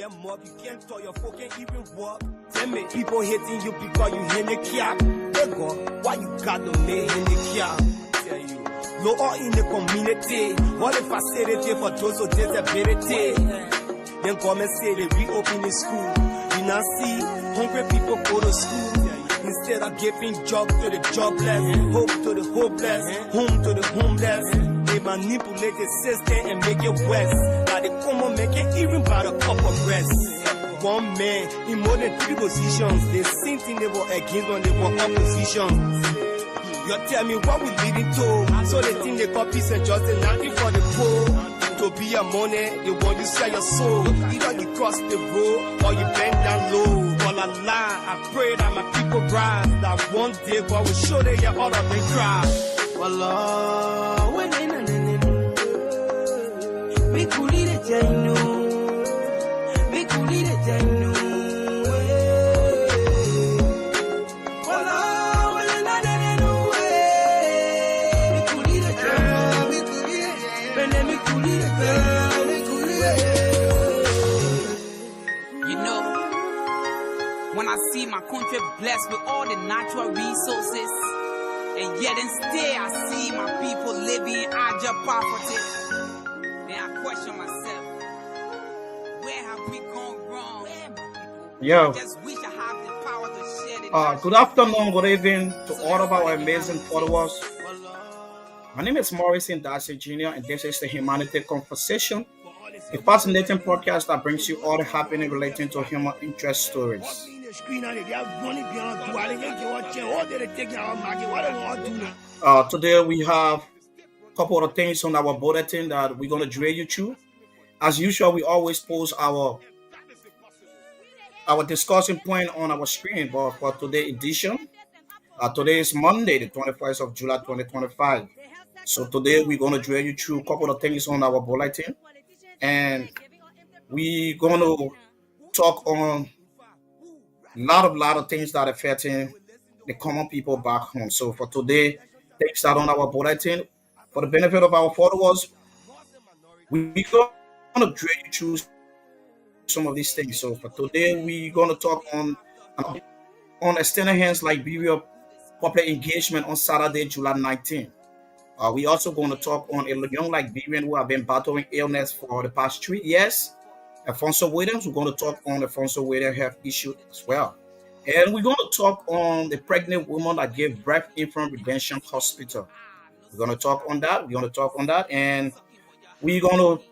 get mobbed, you can't tell your folk can't even walk. Tell me, people hating you because you in the cap. They go, why you got the man in the cap? Tell you, you're all in the community. What if I say it for those with disability? Then come and say they reopen the school. You now see hungry people go to school. Instead of giving job to the jobless, hope to the hopeless, home to the homeless. They manipulate the system and make it worse. Now they come on make it even by the cup of rest. One man in more than 3 positions. The same thing they were against when they were opposition. You tell me what we leading to. So they think they got peace and justice, nothing for the poor. To be your money, they want you sell your soul. Either you cross the road or you bend down low. All I lie, I pray that my people rise. That one day God will show they get all of them cry. Wallah, when they me kuli de jainu, me kuli de jainu. When I see my country blessed with all the natural resources, and yet instead I see my people living in agile poverty, then I question myself, where have we gone wrong? Yo. I just wish I had the power to share the Good afternoon, good evening to all of our amazing followers. My name is Morrison, Dassin Jr., and this is the Humanity Conversation, a fascinating podcast that brings you all the happening relating to human interest stories. Today we have a couple of things on our bulletin that we're going to drill you through. As usual, we always post our discussion point on our screen, but for today's edition, today is Monday, the 21st of July, 2025. So today we're going to drill you through a couple of things on our bulletin, and we're going to talk on a lot of things that are affecting the common people back home. So for today, things that on our bulletin, for the benefit of our followers, we're going to drill you through some of these things. So for today, we're going to talk on extended hands Liberia public engagement on Saturday, July 19. We're also going to talk on a young Liberian who have been battling illness for the past 3 years. Alfonso Williams, we're going to talk on Alfonso Williams' health issue as well. And we're going to talk on the pregnant woman that gave birth in from Redemption Hospital. We're going to talk on that. And we're going to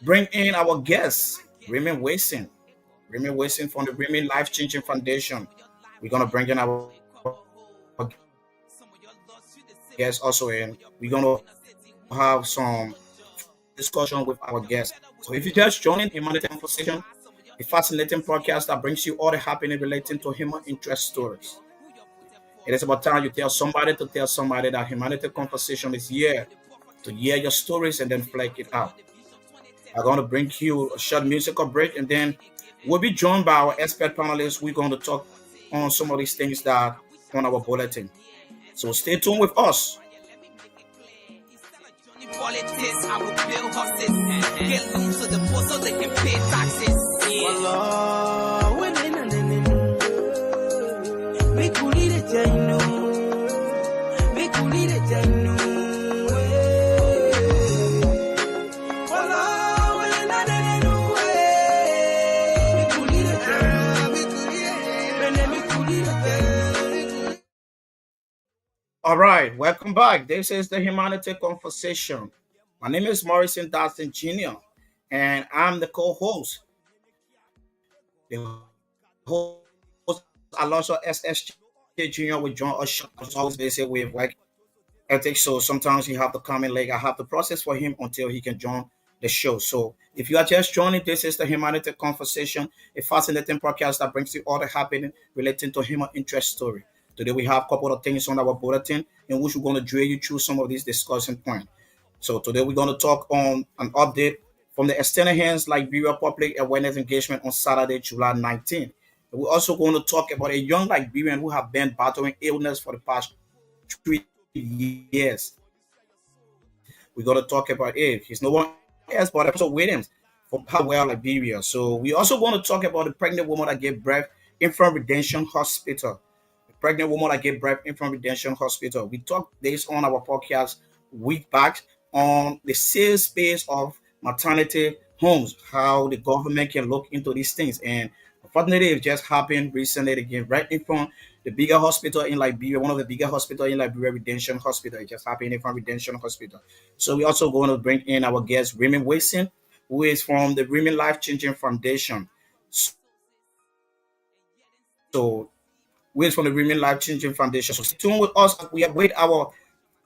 bring in our guest, Ranmie Wesley from the Ranmie Life Changing Foundation. We're going to bring in our guest also, and we're going to have some discussion with our guests. So if you just joining Humanity Conversation, a fascinating podcast that brings you all the happening relating to human interest stories. It is about time you tell somebody that Humanity Conversation is here to hear your stories and then flesh it out. I'm going to bring you a short musical break, and then we'll be joined by our expert panelists. We're going to talk on some of these things that on our bulletin. So stay tuned with us. Politics, I will build houses, get loans to the poor so they can pay taxes. All right, welcome back. This is the Humanity Conversation. My name is Morrison Dassin Jr., and I'm the co-host. The host, Aloysius Jr. will join us. As always, busy with work ethics, so sometimes he have to come in late. I have to process for him until he can join the show. So if you are just joining, this is the Humanity Conversation, a fascinating podcast that brings you all the happening relating to human interest story. Today we have a couple of things on our bulletin in which we're going to drill you through some of these discussion points. So today we're going to talk on an update from the Extended Hands Liberia Public Awareness Engagement on Saturday, July 19. We're also going to talk about a young Liberian who have been battling illness for the past 3 years. We're going to talk about it. He's no one else but Alfonso Williams from Powell, Liberia. So we also want to talk about the pregnant woman that gave birth in from Redemption Hospital. The pregnant woman that gave birth in from Redemption Hospital. We talked this on our podcast week back on the sales space of maternity homes, how the government can look into these things. And unfortunately, it just happened recently again, right in front the bigger hospital in Liberia, one of the bigger hospital in Liberia, Redemption Hospital. It just happened in front Redemption Hospital. So we also going to bring in our guest, Raymond Wilson, who is from the Women Life Changing Foundation. So, who is from the Women Life Changing Foundation. So, stay tuned with us. We have with our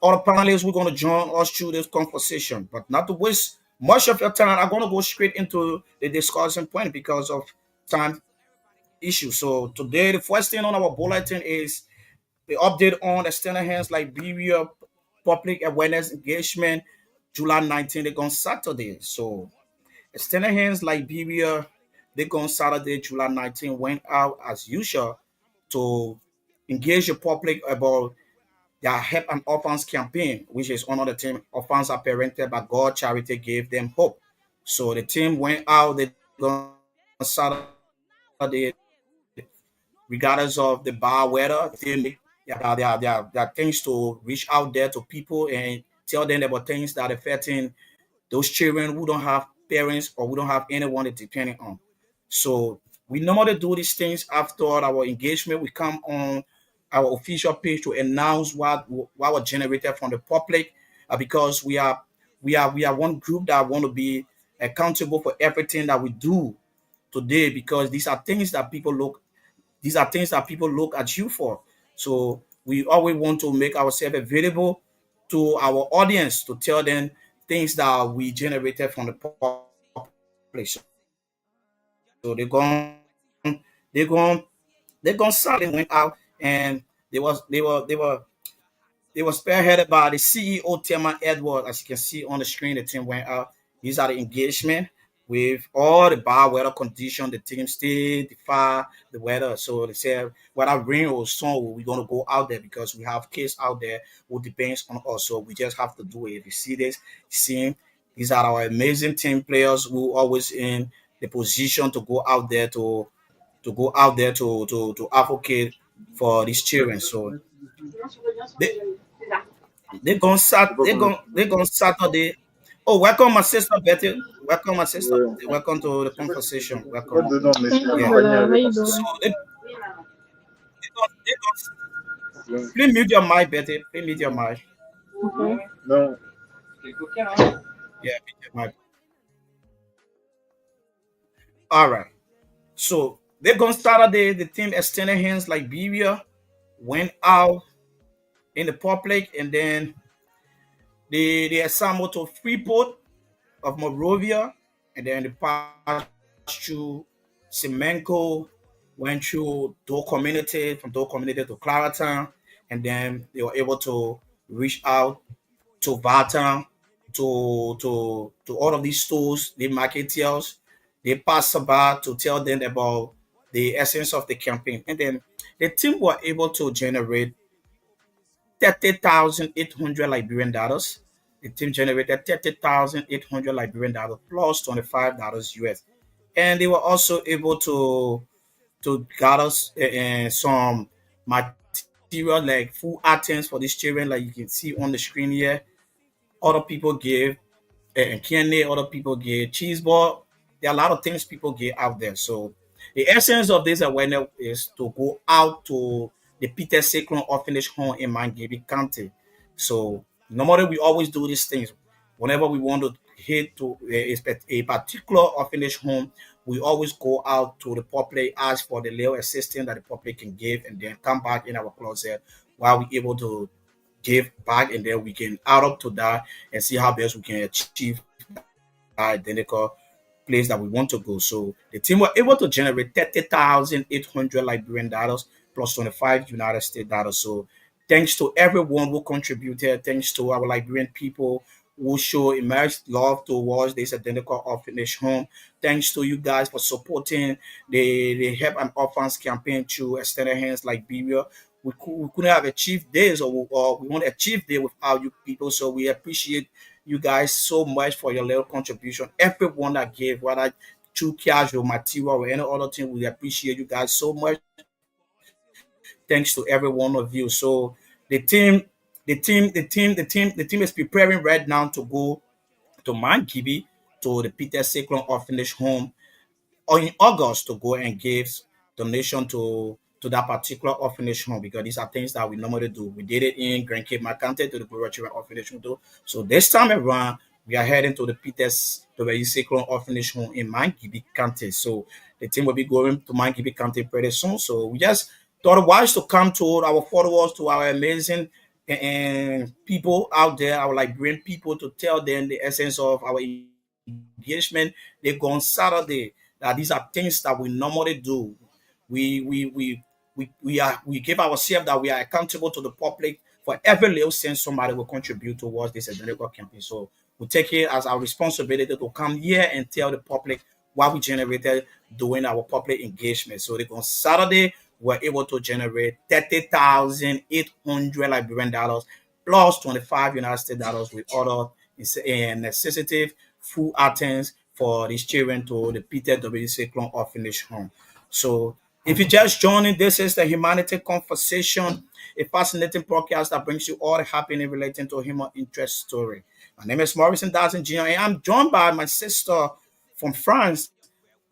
other panelists. We're going to join us through this conversation. But not to waste much of your time, I'm going to go straight into the discussion point because of time issue. So, today, the first thing on our bulletin is the update on extended hands Liberia public awareness engagement July 19th. They're on Saturday. So, extended hands Liberia, they go on Saturday, July 19, went out as usual to engage the public about their Help and Orphans campaign, which is under the team Orphans Are Parented by God Charity Gave Them Hope. So the team went out, they go on Saturday, regardless of the bad weather, there are things to reach out there to people and tell them about things that are affecting those children who don't have parents or who don't have anyone to depend on. So we normally do these things after our engagement. We come on our official page to announce what was generated from the public, because we are one group that want to be accountable for everything that we do today, because these are things that people look at you for. So we always want to make ourselves available to our audience to tell them things that we generated from the public. So they're going Saturday went out, and they were spearheaded by the CEO, Tema Edward. As you can see on the screen, the team went out. These are the engagement with all the bad weather conditions. The team still defy the weather. So they said, whether rain or sun, we're going to go out there because we have kids out there who depends on us. So we just have to do it. If you see this, see, these are our amazing team players who always in the position to go out there to advocate for these children. So they, they're going Saturday. Oh, welcome my sister Betty. Welcome my sister Ouais. Betty. Welcome to the conversation. Pas Welcome. dedans, mais c'est Yeah. accompagné Hello, how avec you So doing? un. please mute your mic, Betty. Please mute your mic. Okay. Non, Yeah, mute your mic. All right. So they're going Saturday. The team extended hands Liberia went out in the public, and then they assembled to Freeport of Morovia, and then they passed through Semenko, went through Door Community, from Door Community to Claratown, and then they were able to reach out to Vatan, to all of these stores, the marketeers. They passed about to tell them about the essence of the campaign, and then the team were able to generate 30,800 Liberian dollars. The team generated 30,800 Liberian dollars plus $25 US. And they were also able to gather some material like food items for these children, like you can see on the screen here. Other people gave candy, other people get cheese ball. There are a lot of things people get out there. So the essence of this awareness is to go out to the Peter Cyclone Orphanage Home in Mangabe County. So normally we always do these things. Whenever we want to hit to a particular orphanage home, we always go out to the public, ask for the little assistance that the public can give, and then come back in our closet while we're able to give back, and then we can add up to that and see how best we can achieve identical place that we want to go. So the team were able to generate 30,800 Liberian dollars plus 25 United States dollars. So thanks to everyone who contributed, thanks to our Liberian people who show immense love towards this identical orphanage home. Thanks to you guys for supporting the Help and Orphans campaign through Extended Hands Liberia. We couldn't have achieved this, or we won't achieve this without you people. So we appreciate you guys so much for your little contribution. Everyone that gave, whether through cash or material or any other thing, we appreciate you guys so much. Thanks to every one of you. So the team, the team is preparing right now to go to Mount Gibby to the Peter Cyclone Orphanage Home or in August to go and give donation to that particular orphanage home because these are things that we normally do. We did it in Grand Cape County to the Global Children Orphanage Home too. So this time around, we are heading to the Peters to the Cyclone Orphanage Home in Mangibi County. So the team will be going to Mangibi County pretty soon. So we just thought it wise to come to our followers, to our amazing and people out there, our like bring people to tell them the essence of our engagement. They go on Saturday. These are things that we normally do. We give ourselves that we are accountable to the public for every little cent somebody will contribute towards this identical campaign. So we take it as our responsibility to come here and tell the public what we generated doing our public engagement. So on Saturday, we're able to generate 30,800 Liberian dollars plus 25 United States dollars with other necessitative food items for these children to the Peter W. Cyclone Orphanage Home. So if you just joining, this is the Humanity Conversation, a fascinating podcast that brings you all the happening relating to human interest story. My name is Morrison Dassin Jr. and I'm joined by my sister from France,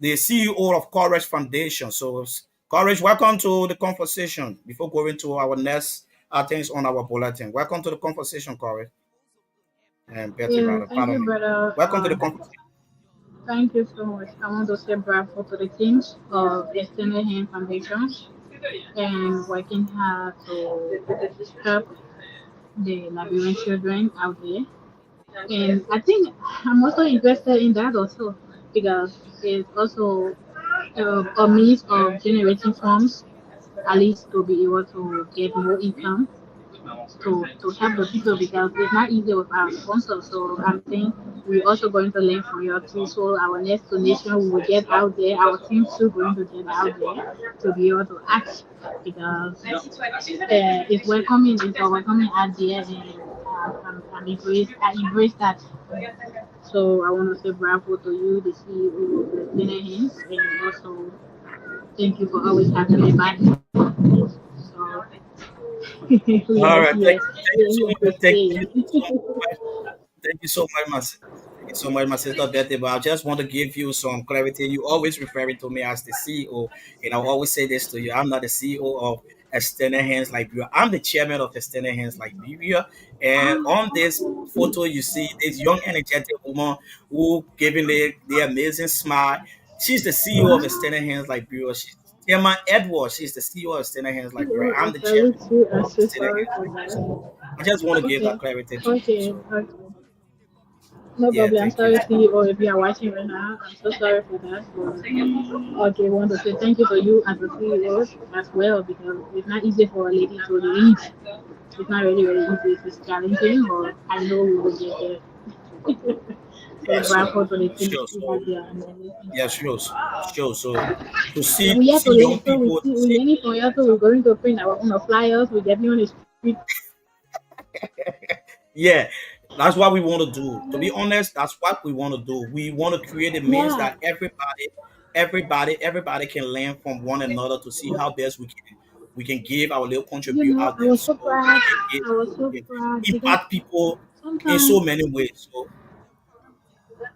the CEO of Courage Foundation. So Courage, welcome to the conversation. Before going to our next things on our bulletin. Welcome to the conversation, Courage. And Betty, Yeah, rather, thank you, pardon me. brother. Welcome to the conversation. Thank you so much. I want to say bravo to the teams of Extended Hand Foundation and working hard to help the Liberian children out there. And I think I'm also interested in that also because it's also a means of generating funds, at least to be able to get more income to help the people because it's not easy with our sponsors. So I think we're also going to learn from your too. So our next donation we will get out there. Our team too going to get out there to be able to act because it's welcoming. It's a welcoming out there, and I embrace that. So I want to say bravo to you, the CEO of the Dinner Hands, and also thank you for always having me back. So we All are right. here. Thank We you are so here to much. Thank you stay. so much. Thank you so much, thank you so much, my sister Betty. But I just want to give you some clarity. You always referring to me as the CEO, and I always say this to you. I'm not the CEO of Extended Hands Liberia. I'm the chairman of Extended Hands Liberia. And on this photo, you see this young, energetic woman who giving the amazing smile. She's the CEO of Extended Hands Liberia. She's Emma Edwards. She's the CEO of Extended Hands Liberia. Oh, I'm I'm the sorry chairman too. I'm of so Extended sorry Hands for Liberia. So that. I just want to give that Okay, clarity to you. okay, So okay. No yeah, problem. I'm thank you. sorry to you, or if you are watching right now, I'm so sorry for that. Okay, want to say thank you to you as a CEO as well because it's not easy for a lady to lead. It's not really easy. It's challenging, but I know we will get there. So Yeah, bravo to the team sure. you So have there. And everything. yeah, sure. So to And see we have to young learn. So people, to we see learning from you. So we're going to print our own flyers. We're getting on the street. yeah, that's what we want to do. To be honest, that's what we want to do. We want to create a means Yeah. that everybody can learn from one another to see how best we can give our little You contribute know, out I there. was So so proud. I was we so can proud because impact people in so sometimes, many ways. So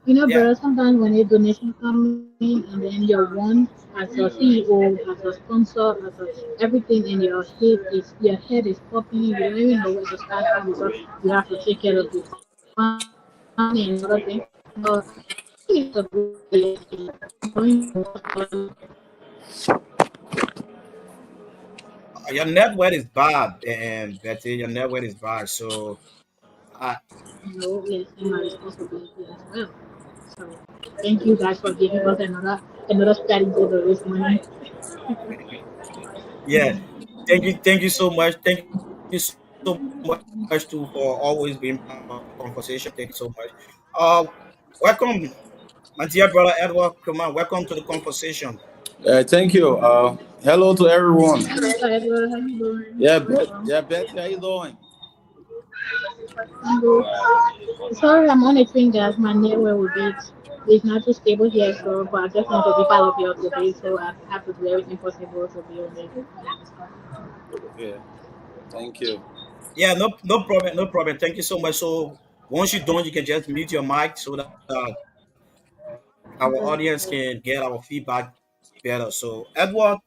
yeah, brother, sometimes when a donation come in and then your one as a CEO, as a sponsor, everything in your head is popping. You don't even know where to start from because you have to take care of your family and other things. But I think it's a good idea. Going to your network is bad, and Betty, your network is bad. So uh, lessen my responsibility as well. So thank you guys for giving us another strategy to raise money. yeah, thank you so much. Thank you so much too for always being part of the conversation. Thank you so much. Welcome, my dear brother Edward Kromah. Welcome to the conversation. Thank you. Hello to everyone. Hello, Edward. How you doing? Yeah, Welcome. yeah, Betty, how you doing? I'm good. Sorry, I'm on a train, guys. My network will be it's not too stable here, so but I just want to be part of your today, so I have to do everything possible to be on it. Yeah. Thank you. Yeah, no problem, no problem. Thank you so much. So once you're done, you can just mute your mic so that our audience can get our feedback better. So Edward,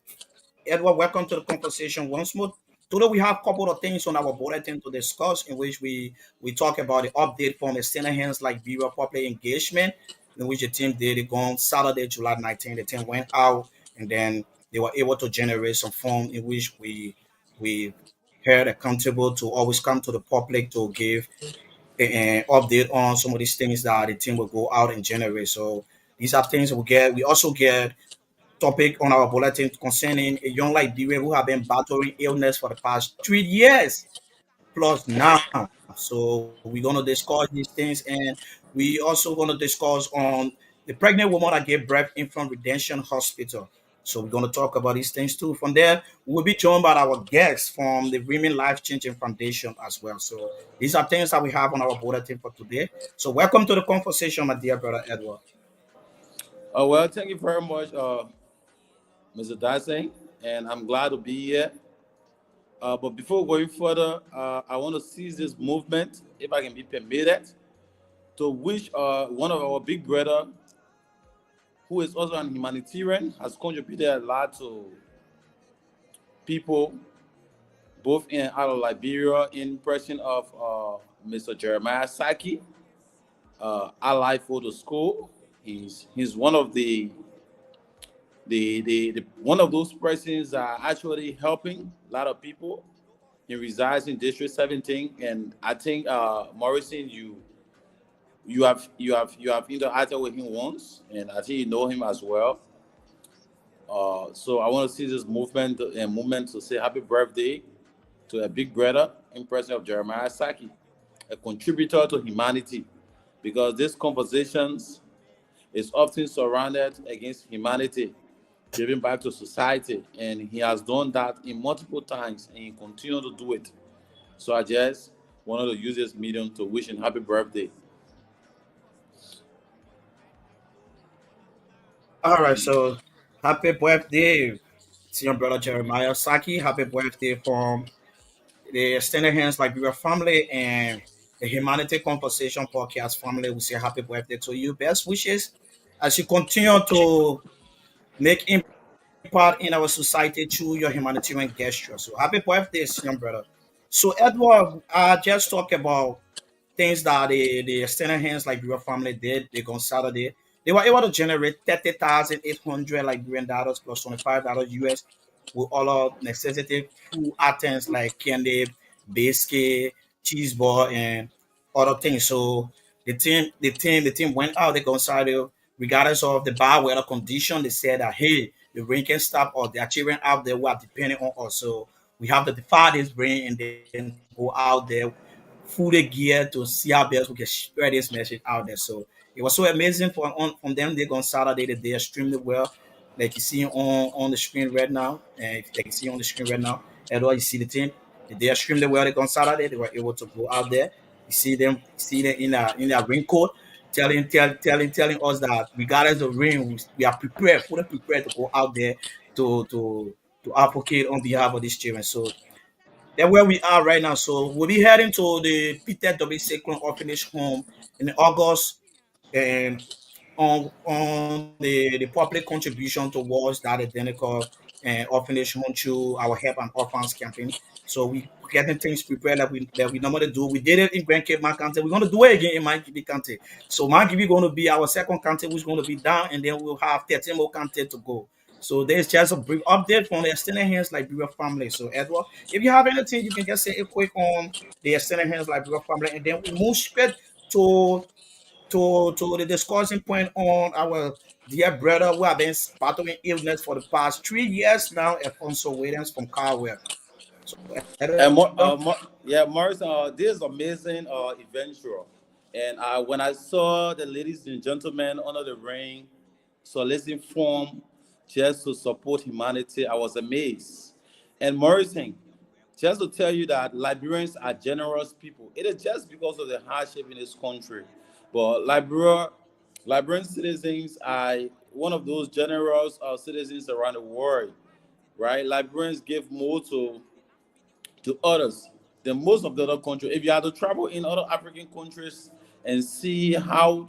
welcome to the conversation once more. Today we have a couple of things on our bulletin to discuss, in which we talk about the update from extended hands like Bureau public engagement, in which the team did it on Saturday, July 19th. The team went out and then they were able to generate some form in which we held accountable to always come to the public to give an update on some of these things that the team will go out and generate. So these are things we get. We also get topic on our bulletin concerning a young Liberian who have been battling illness for the past 3 years plus now. So we're gonna discuss these things, and we also gonna discuss on the pregnant woman that gave birth in from Redemption Hospital. So we're gonna talk about these things too. From there, we'll be joined by our guests from the Women Life Changing Foundation as well. So these are things that we have on our bulletin for today. So welcome to the conversation, my dear brother Edward. Well, thank you very much, Mr. Dassin, and I'm glad to be here. But before going further, I want to seize this movement, if I can be permitted, to wish one of our big brother, who is also an humanitarian, has contributed a lot to people, both in out of Liberia, in person of Mr. Jeremiah Saki, Ally for the school. He's one of the one of those persons that are actually helping a lot of people. He resides in District 17, and I think Morrison, you have interacted with him once, and I think you know him as well. So I want to see this movement and movement to say happy birthday to a big brother in person of Jeremiah Saki, a contributor to humanity, because these conversations is often surrounded against humanity, giving back to society, and he has done that in multiple times, and he continue to do it. So I just wanted to use this medium to wish him happy birthday. All right, so happy birthday to your brother Jeremiah Saki. Happy birthday from the Extended Hands Liberia family and the Humanity Conversation Podcast family. We say happy birthday to you. Best wishes as you continue to make impact in our society through your humanitarian gesture. So happy birthday, young brother. So Edward, I just talked about things that the extended hands Liberia family did. They on Saturday. They were able to generate 30,800 Liberian dollars plus $25 US with all of necessity food items like candy, biscuit, cheese ball, and other things. So the team went out. They on Saturday, regardless of the bad weather condition. They said that hey, the rain can stop or their children out there who are depending on us. So we have to defy this rain and then go out there full gear to see how best we can spread this message out there. So it was so amazing from them. They on Saturday that they extremely well. Like you see on the screen right now, and like you see on the screen right now, and all you see the team. They did extremely well. They on Saturday. They were able to go out there. You see them in a raincoat, telling us that regardless of rain, we are prepared, fully prepared to go out there to advocate on behalf of these children. So that's where we are right now. So we'll be heading to the Peter W. Cyclone Orphanage Home in August, and on the public contribution towards that identical orphanage home through our Help and Orphans campaign. So we getting things prepared that we normally do. We did it in Grand Cape County. We're gonna do it again in Mankibi County. So Mankibi going to be our second county, which is going to be down, and then we'll have 13 more county to go. So there's just a brief update from the extended hands Liberia family. So Edward, if you have anything, you can just say a quick on the extended hands Liberia family, and then we move straight to to the discussion point on our dear brother who have been battling illness for the past 3 years now, Alfonso Williams from Carwell. So Edward, Yeah, Morrison, this is amazing adventure. And when I saw the ladies and gentlemen under the ring soliciting form just to support humanity, I was amazed. And Morrison, just to tell you that Liberians are generous people. It is just because of the hardship in this country. But Liberian citizens are one of those generous citizens around the world, right? Liberians give more to others than most of the other countries. If you had to travel in other African countries and see how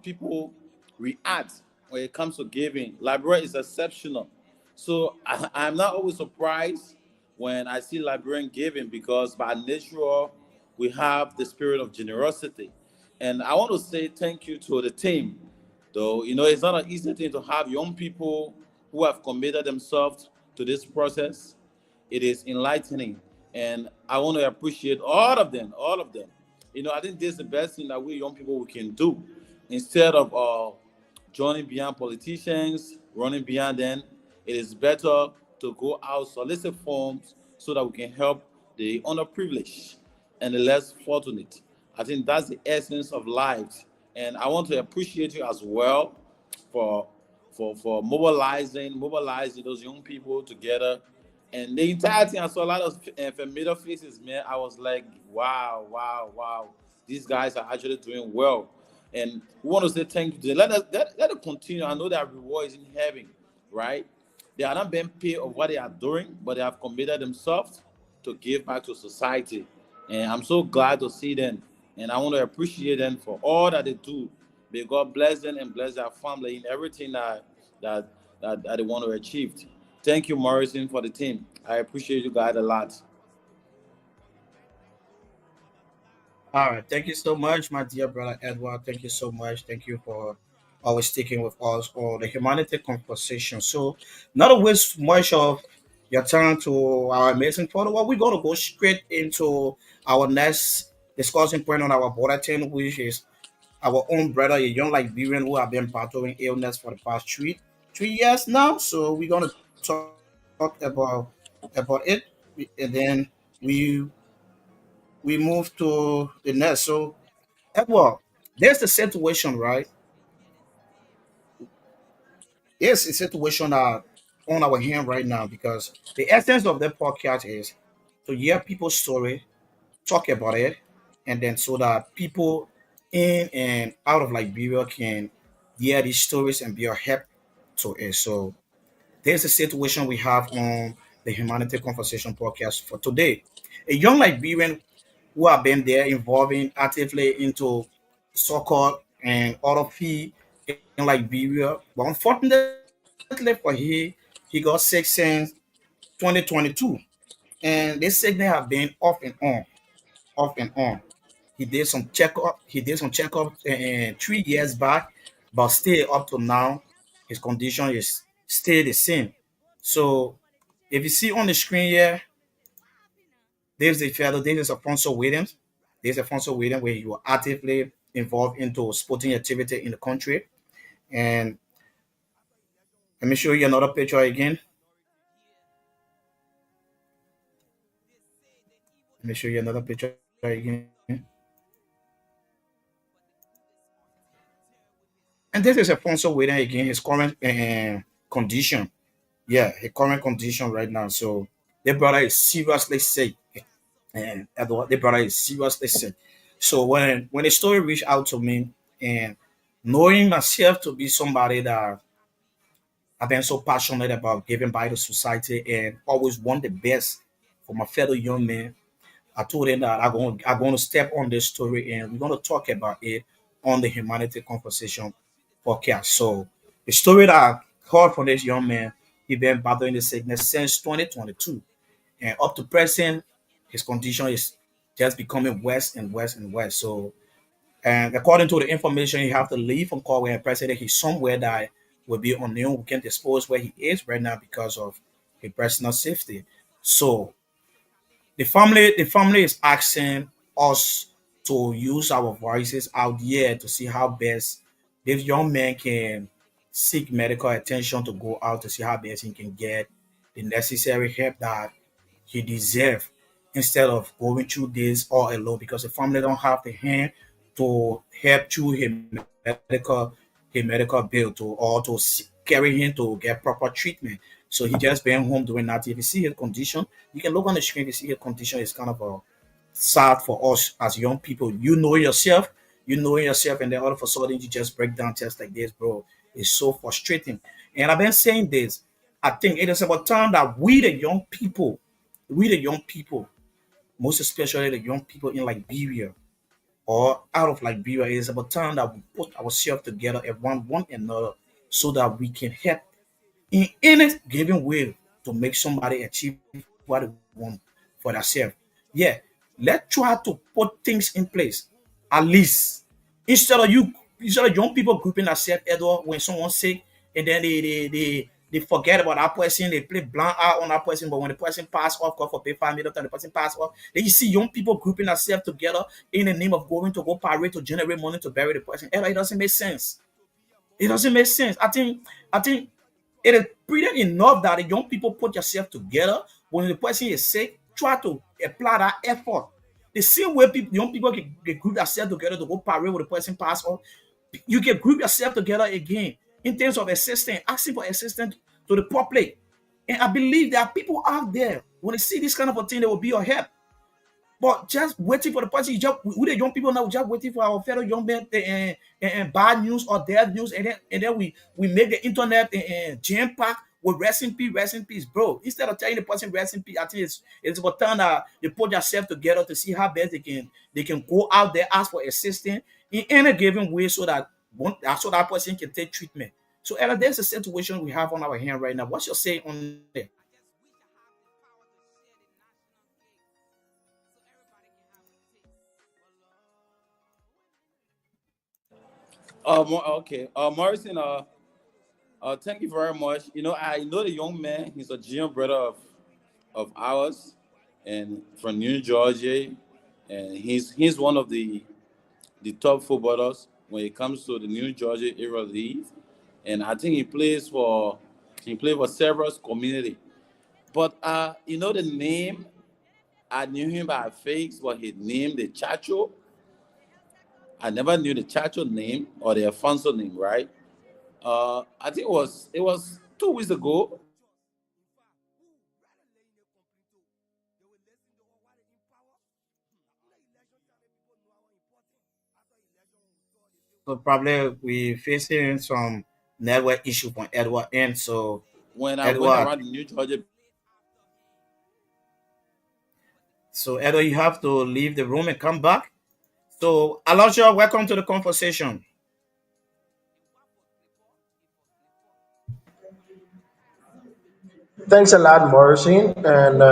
people react when it comes to giving. Liberia is exceptional. So I'm not always surprised when I see Liberian giving because by nature we have the spirit of generosity. And I want to say thank you to the team. Though it's not an easy thing to have young people who have committed themselves to this process. It is enlightening, and I want to appreciate all of them, all of them. I think this is the best thing that we young people we can do. Instead of joining behind politicians, running behind them, it is better to go out, solicit forms so that we can help the underprivileged and the less fortunate. I think that's the essence of life. And I want to appreciate you as well for for mobilizing those young people together. And the entire thing, I saw a lot of familiar faces, man. I was like, wow, wow, wow. These guys are actually doing well. And we want to say thank you to them. Let it continue. I know that reward is in heaven, right? They are not being paid of what they are doing, but they have committed themselves to give back to society. And I'm so glad to see them. And I want to appreciate them for all that they do. May God bless them and bless their family in everything that, that they want to achieve. Thank you, Morrison, for the team. I appreciate you guys a lot. All right. Thank you so much, my dear brother Edward. Thank you so much. Thank you for always sticking with us on the humanity conversation. So, not to waste much of your time to our amazing follower, we're going to go straight into our next discussing point on our bulletin, which is our own brother, a young Liberian who have been battling illness for the past three years now. So, we're going to talk about it, and then we we move to the next. So, Edward, there's the situation, right? Yes, a situation on our hand right now because the essence of the podcast is to hear people's story, talk about it, and then so that people in and out of Liberia can hear these stories and be a help to it. So there's a situation we have on the Humanity Conversation podcast for today. A young Liberian who have been there involving actively into soccer and other fee in Liberia. But unfortunately for he got sick since 2022. And this sickness have been off and on. He did some checkup 3 years back, but still up to now, his condition is still the same. So if you see on the screen here, there's a fellow, there's Alfonso Williams. There's Alfonso Williams where he was actively involved into sporting activity in the country. And let me show you another picture again. Let me show you another picture again. And this is Alfonso Williams again, his current condition. Yeah, his current condition right now. So the brother is seriously sick. And Edward, the brother is seriously sick. So when the story reached out to me and knowing myself to be somebody that I've been so passionate about giving back to society and always want the best for my fellow young men, I told him that I'm going to step on this story and we're going to talk about it on the Humanity Conversation podcast. So the story that I heard from this young man, he been battling the sickness since 2022, and up to present, his condition is just becoming worse and worse and worse. So, and according to the information, he have to leave from Congo and president, he's somewhere that will be unknown. We can't disclose where he is right now because of his personal safety. So the family is asking us to use our voices out here to see how best this young man can seek medical attention, to go out to see how best he can get the necessary help that he deserves, instead of going through this all alone, because the family don't have the hand to help through his medical bill to carry him to get proper treatment. So he just been home doing that. If you see his condition, you can look on the screen. If you see his condition, it's kind of sad for us as young people. You know yourself, and then all of a sudden you just break down just like this, bro. It's so frustrating. And I've been saying this. I think it is about time that we the young people, most especially the young people in Liberia or out of Liberia, it is about time that we put ourselves together and one another so that we can help in any given way to make somebody achieve what they want for themselves. Yeah, let's try to put things in place. At least instead of young people grouping themselves, Edward, when someone's sick, and then they forget about that person, they play blind eye on that person, but when the person pass off, God forbid, 5 minutes, and the person pass off, then you see young people grouping themselves together in the name of going to go parade to generate money to bury the person. Edward, it doesn't make sense. It doesn't make sense. I think it is brilliant enough that the young people put yourself together. When the person is sick, try to apply that effort. The same way young people can group themselves together to go parade with the person pass off, you can group yourself together again in terms of assistance, asking for assistance to the public. And I believe there are people out there, when they see this kind of a thing, they will be your help. But just waiting for the person, we the young people now just waiting for our fellow young men and bad news or dead news, and then we make the internet jam packed with rest in peace, bro. Instead of telling the person rest in peace, I think it's about time that they put themselves together to see how best they can go out there, ask for assistance in any given way, so that person can take treatment. So Ella, there's a situation we have on our hand right now. What's your say on that? Okay. Morrison, thank you very much. You know, I know the young man. He's a junior brother of ours, and from New Georgia, and he's one of the top footballers when it comes to the New Georgia area league, and I think he played for several community. But you know the name, I knew him by face, but his name the Chacho. I never knew the Chacho name or the Alfonso name, right? I think it was 2 weeks ago. So probably we facing some network issue from Edward end. So When I went Edward, around the New Georgia. Edward, you have to leave the room and come back. So Aloysius, welcome to the conversation. Thanks a lot, Morrison. And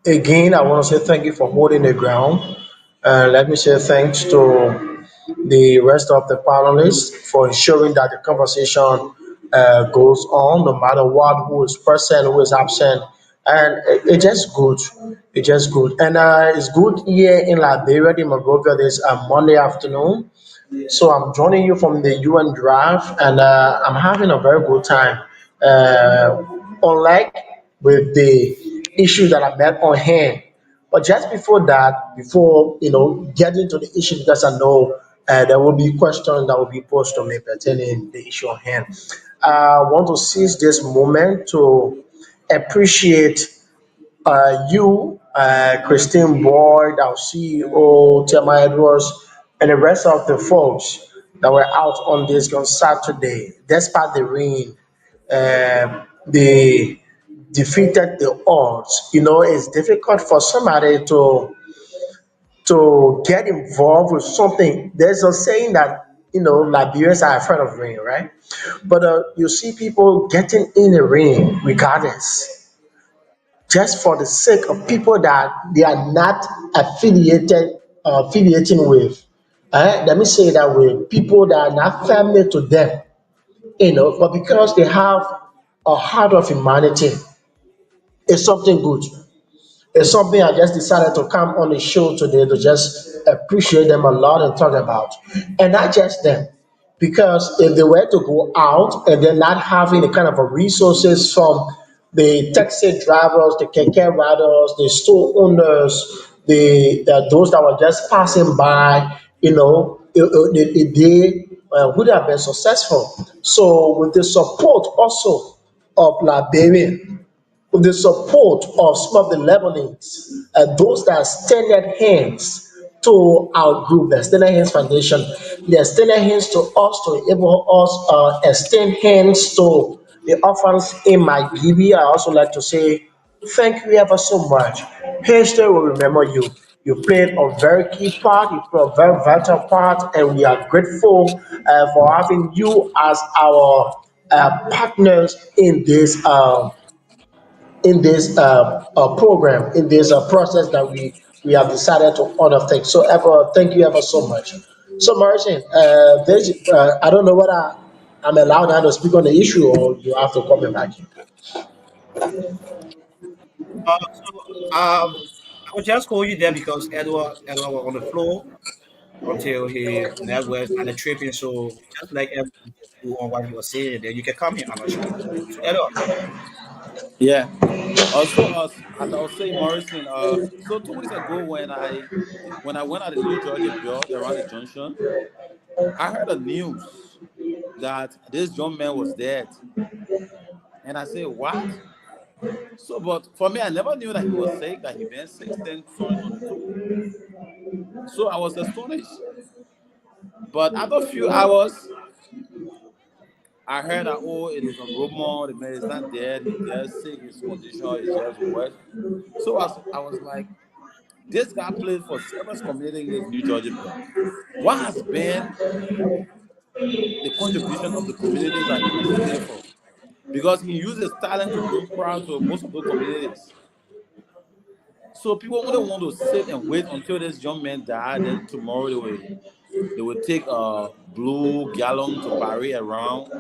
again, I want to say thank you for holding the ground. Let me say thanks to the rest of the panelists for ensuring that the conversation goes on, no matter what, who is present, who is absent. And it's just good. It's just good. And it's good here in Liberia, in Monrovia, this Monday afternoon. So I'm joining you from the UN draft, and I'm having a very good time. Uh, Unlike with the issue that I met on hand, but just before that, before getting to the issue, because I know there will be questions that will be posed to me pertaining the issue on hand. I want to seize this moment to appreciate you, Christine Boyd, our CEO, Tema Edwards, and the rest of the folks that were out on this on Saturday, despite the rain, they defeated the odds. It's difficult for somebody to get involved with something. There's a saying that Liberians are afraid of rain, right? But you see people getting in the rain regardless, just for the sake of people that they are not affiliating with. Let me say that way. People that are not family to them, but because they have a heart of humanity, it's something good. It's something I just decided to come on the show today to just appreciate them a lot and talk about. And not just them, because if they were to go out and they're not having the kind of a resources from the taxi drivers, the keke riders, the store owners, those that were just passing by, they would have been successful. So with the support also of Liberia, with the support of some of the Lebanese, those that extended hands to our group, the Extended Hands Foundation, they extended hands to us to enable us extend hands to the orphans in my GB. I also like to say thank you ever so much. History will remember you. You played a very key part, you played a very vital part, and we are grateful for having you as our partners in this program, in this process that we have decided to honor things. So, ever, thank you ever so much. So, Morrison, I don't know whether I'm allowed now to speak on the issue or you have to come back. I will just call you there because Edward was on the floor until he network started tripping. So just like everyone go on what he was saying, then you can come in, Alasha. So Edward, Yeah. Also, as I was saying, Morrison. So 2 weeks ago, when I went at the New Georgia build around the junction, I heard the news that this young man was dead, and I said, "What?" So, but for me, I never knew that he was sick. That he been sick since 2022. So I was astonished. But after a few hours, I heard that, oh, it is a rumor. The man is not dead. He's just sick. His condition is just worse. So I was like, this guy played for several community in this New Georgia bill. What has been the contribution of the communities that he has played for? Because he used his talent to bring crowd to most of the communities. So people wouldn't want to sit and wait until this young man died. Then tomorrow they will take a blue gallon to parade around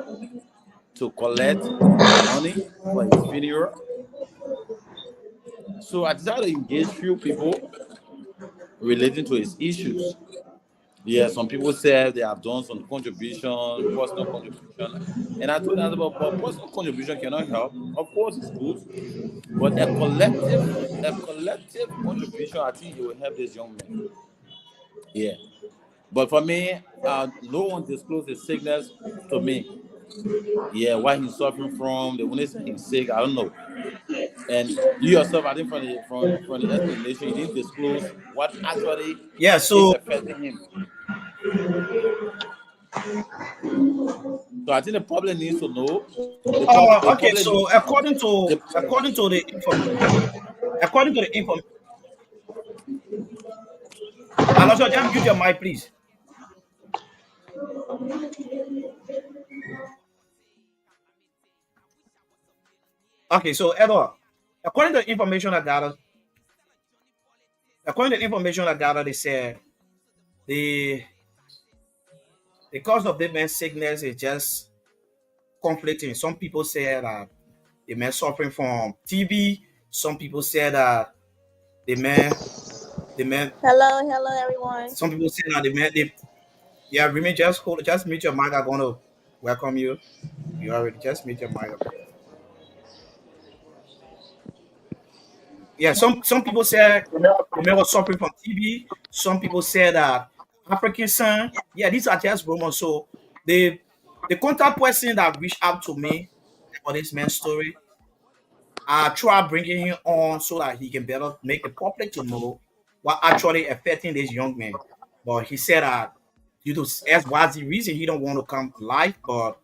to collect money for his funeral. So I decided to engage few people relating to his issues. Yeah, some people said they have done some contribution, personal contribution. And I told them, but personal contribution cannot help. Of course, it's good, but a collective contribution, I think it will help this young man. Yeah, but for me, no one disclosed his sickness to me. Yeah, what he's suffering from. They only say he's sick. I don't know. And you yourself, I think from the explanation, you didn't disclose what actually yeah. is So affecting him. So I think the public needs to know. The okay. public So needs the, according to the info, Alasha, just mute your mic, please. Okay, so Edward, according to the information I gathered, they said the the cause of the man's sickness is just conflicting. Some people say that the man suffering from TB. Some people say that the man, the man. Hello, hello everyone. Some people say that the man. Yeah, remain just mute your mic. I'm gonna welcome you. You already just mute your mic. Yeah, some people say the man was suffering from TB. Some people say that African son. Yeah, these are just rumors. So the the contact person that reached out to me for this man's story, I try bringing him on so that he can better make the public to know what actually affecting this young man. But he said that due to XYZ reason, he don't want to come live, but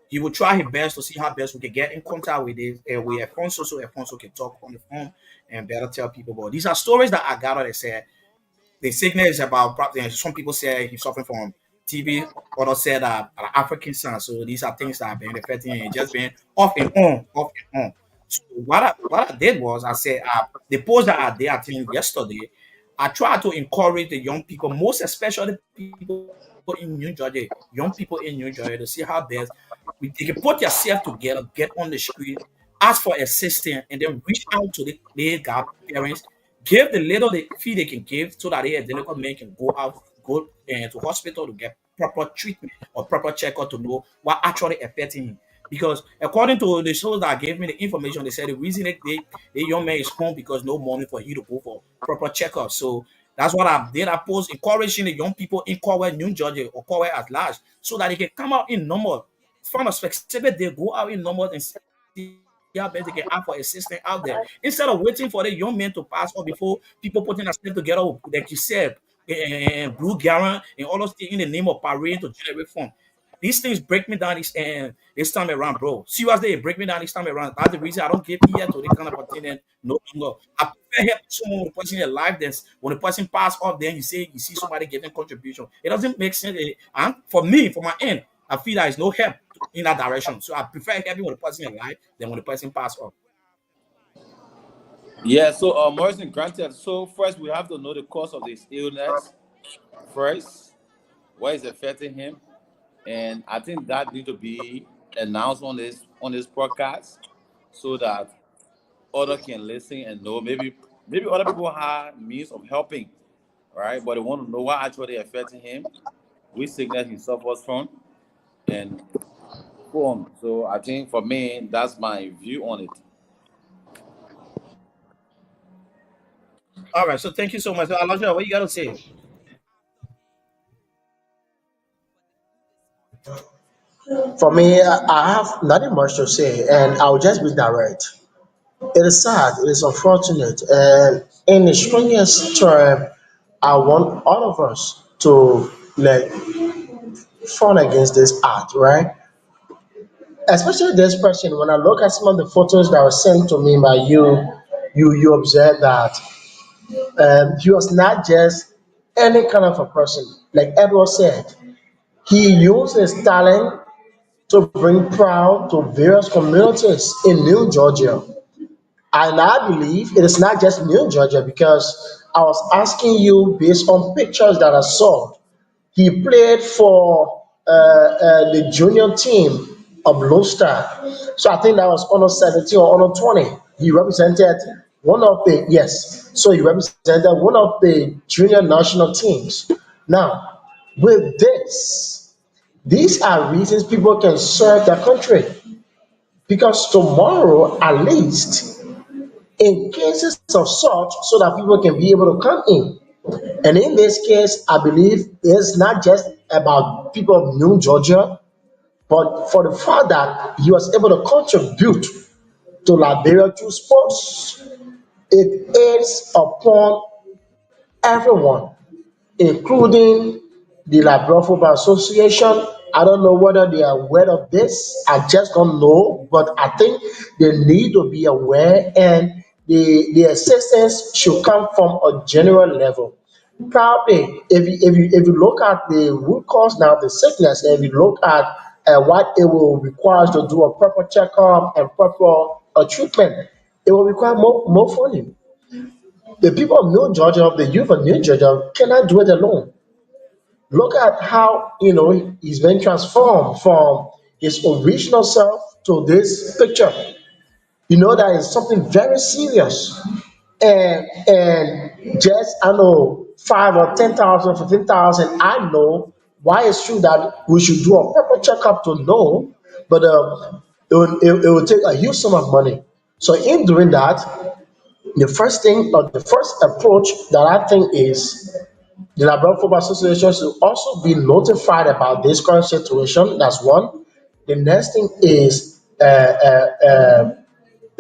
he will try his best to see how best we can get in contact with this with Alfonso so Alfonso can talk on the phone and better tell people. But these are stories that I got that said the sickness is about some people say he's suffering from TB, others said African son. So these are things that have been affecting him, just been off and on, off and on. So what I did was I said the post that I did I think yesterday, I tried to encourage the young people, most especially people in New Jersey, young people in New Jersey, to see how best they can put yourself together, get on the street, ask for assistance, and then reach out to the godparents, give the little fee they can give so that the delinquent man can go to hospital to get proper treatment or proper checkup to know what actually affecting him. Because according to the source that gave me the information, they said the reason the young man is home because no money for you to go for proper checkup. So that's what I did. I post encouraging the young people in Corwell, New Jersey, or Corwell at large, so that they can come out in number, from a specific day, go out in number and see out there, they can ask for assistance out there. Instead of waiting for the young men to pass on before people putting themselves together, like you said, and Blue Gallon and all those things in the name of parade to generate fund. These things break me down this time around, bro. Seriously, it break me down this time around. That's the reason I don't give ear to this kind of thing no longer. I prefer help someone when the person in life that's when the person pass off, then you see somebody getting contribution. It doesn't make sense. And for me, for my end, I feel there is no help in that direction. So I prefer helping when the person in life than when the person pass off. Yeah, so Morrison, granted. So first we have to know the cause of this illness first, what is affecting him, and I think that need to be announced on this podcast so that other can listen and know. Maybe other people have means of helping, right? But they want to know what actually affecting him, which sickness he suffers from, and so on. So I think for me, that's my view on it. All right, so thank you so much. So, Elijah, what you got to say? For me, I have nothing much to say, and I'll just be direct. It is sad, it is unfortunate, and in the strongest term, I want all of us to like front against this act, right? Especially this person. When I look at some of the photos that were sent to me by you observe that he was not just any kind of a person. Like Edward said, he used his talent to bring pride to various communities in New Georgia. And I believe it is not just New Georgia because I was asking you based on pictures that I saw. He played for the junior team of Blue Star. So I think that was under 17 or under 20. He represented one of the, yes, so he represented one of the junior national teams. Now, with this, these are reasons people can serve their country because tomorrow, at least, in cases of such, so that people can be able to come in. And in this case, I believe it's not just about people of New Georgia, but for the fact that he was able to contribute to Liberia through sports, it is upon everyone, including the Liberia Football Association. I don't know whether they are aware of this. I just don't know, but I think they need to be aware, and the assistance should come from a general level. Probably, if you look at the root cause now of the sickness, and if you look at what it will require to do a proper checkup and proper treatment, it will require more funding. The people of New Georgia, of the youth of New Georgia, cannot do it alone. Look at how he's been transformed from his original self to this picture. You know that is something very serious. And just I know 5 or 10,000, 15,000. I know why it's true that we should do a proper checkup to know, but it will take a huge sum of money. So in doing that, the first thing or the first approach that I think is the Liberal Football Association should also be notified about this current situation. That's one. The next thing is there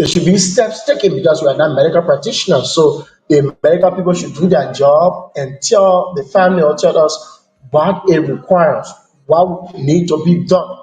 should be steps taken because we are not medical practitioners. So the medical people should do their job and tell the family or tell us what it requires, what need to be done.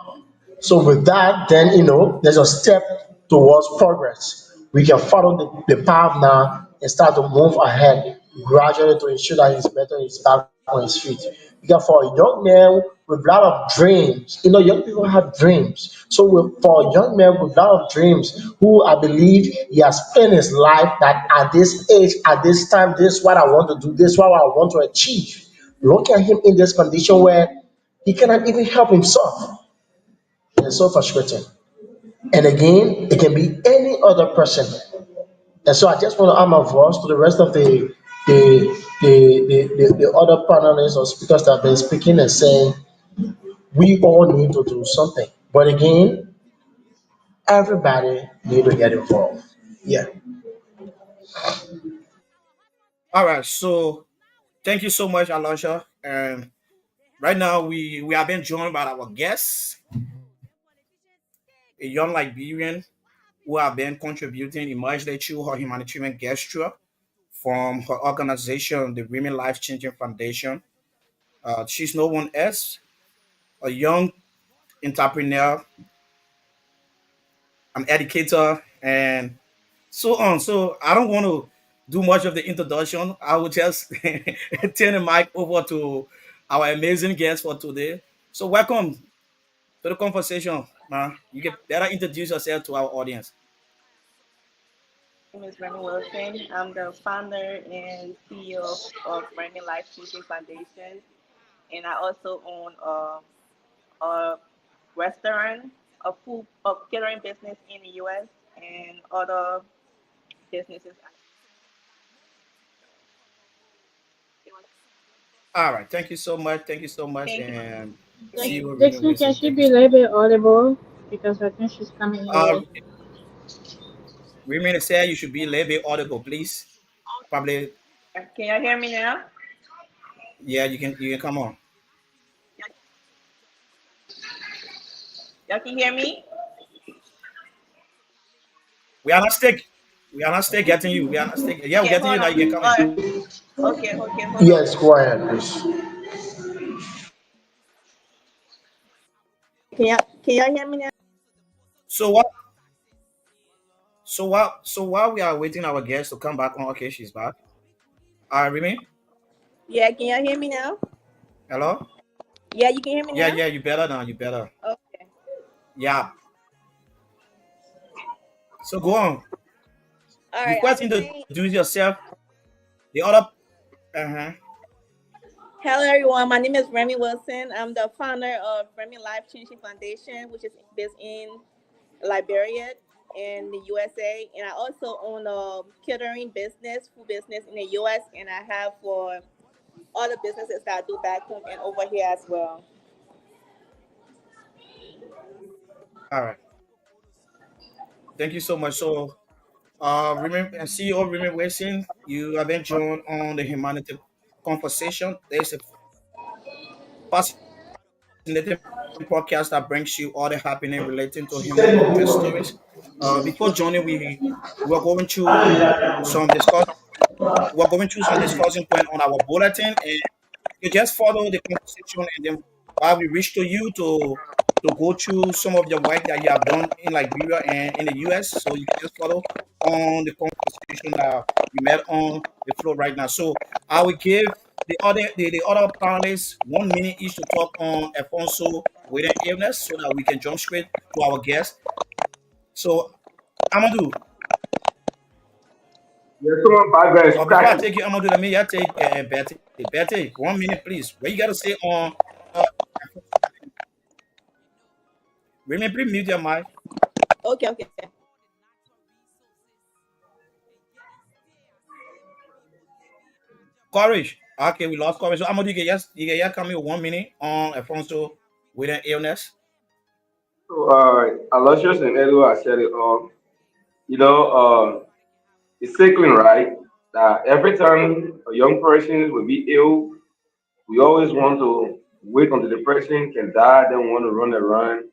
So with that, then there's a step towards progress. We can follow the path now and start to move ahead gradually to ensure that he's better, he's back on his feet. Because for a young man with a lot of dreams, young people have dreams. So for a young man with a lot of dreams, who I believe he has spent his life that at this age, at this time, this is what I want to do, this is what I want to achieve. Look at him in this condition where he cannot even help himself. It's so frustrating. And again, it can be any other person. And so I just want to add my voice to the rest of the other panelists or speakers that have been speaking and saying we all need to do something. But again, everybody need to get involved. Yeah. All right, so thank you so much, Elijah. And right now we have been joined by our guest, a young Liberian. who have been contributing immensely to her humanitarian gesture from her organization, the Women Life Changing Foundation. She's no one else, a young entrepreneur, an educator, and so on. So I don't want to do much of the introduction. I will just turn the mic over to our amazing guest for today. So welcome to the conversation, man. You can better introduce yourself to our audience. My name is Ranmie Wilson. I'm the founder and CEO of Ranmie Life Changing Foundation, and I also own a restaurant, a catering business in the U.S. and other businesses. All right. Thank you so much. Thank you so much. Thank you. And see Thank you, Remy Dixon, can Wilson. she Thank you be a so little bit audible? Because I think she's coming in much. late. Remy said you should be a little bit audible, please. Probably, you. Can y'all hear me now? yeah, you can come on. Y'all can hear me? We are not stick. We are not still getting you. We are not still. Yeah, we're Okay, getting you hold now. on. You can come All in. right. Okay, hold on. Yes, go ahead, please. Can y'all hear me now? So what? So while we are waiting our guest to come back on, okay, she's back. Remy, Yeah, can y'all hear me now? hello. Yeah, you can hear me Yeah, now? yeah, you better now. You better. Okay. Yeah. So go on. All You right, I first was saying, introduce yourself. The other. Uh huh. hello everyone. My name is Remy Wilson. I'm the founder of Remy Life Changing Foundation, which is based in Liberia in the USA, and I also own a catering business, food business in the US, and I have for other businesses that I do back home and over here as well. All right. Thank you so much. So, remember, CEO Remember Wilson, you have been joined on the humanity conversation. There's a fascinating podcast that brings you all the happening relating to human progress stories. Before joining, we were going through some discuss. We are going through some discussion point on our bulletin, and you just follow the conversation, and then while we reach to you to go through some of the work that you have done in Liberia and in the US, so you can just follow on the conversation that we met on the floor right now. So I will give the other panelists 1 minute each to talk on Alfonso with an illness, so that we can jump straight to our guest. So Amadu, Yes, someone background is before I cracking. take you, Amadu, let me just take Betty. Betty, 1 minute, please. What you got to say on? Uh, Remember, please mute your mic. Okay. Courage. Okay, we lost courage. So Amadu, you can just come in 1 minute on Alfonso with an illness. So, Aloysius and Edu have said it all. You know, it's sickling, right? That every time a young person will be ill, we always want to wait until the person can die, then want to run and run.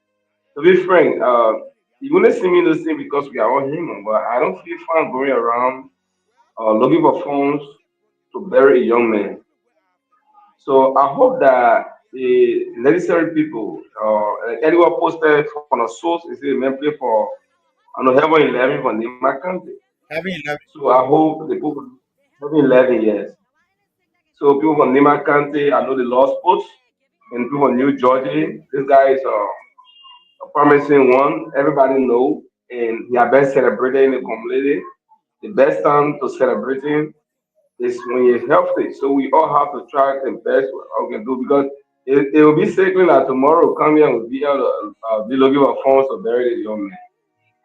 To be frank, you wouldn't see me the same because we are all human, but I don't feel fun going around looking for phones to bury a young man. So I hope that the necessary people, like anyone posted from a source, is a memory for I know heaven 11 for Nima County. Having 11. So I hope the people heaven 11 years. So people from Nima County, I know the law sports, and people from New Jersey. This guy is a promising one. Everybody know, and he has been celebrated in the community. The best time to celebrate him is when you're healthy. So we all have to try the best what we can do because it will be sacred that tomorrow come here and we'll be able to be looking for funds to bury the young man.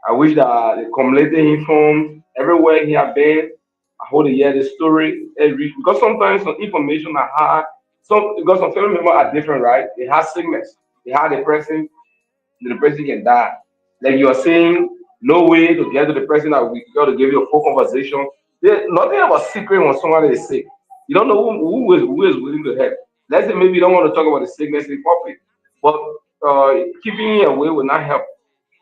I wish that the community informed everywhere he have been. I hope to hear the story every because sometimes some information are hard. Some because some family members are different, right? They have sickness, they have depression, the person can die. Like you're saying, no way to get to the person that we got to give you a full conversation. There's nothing about secret when somebody is sick. You don't know who is willing to help. Let's say maybe you don't want to talk about the sickness in public, but keeping it away will not help.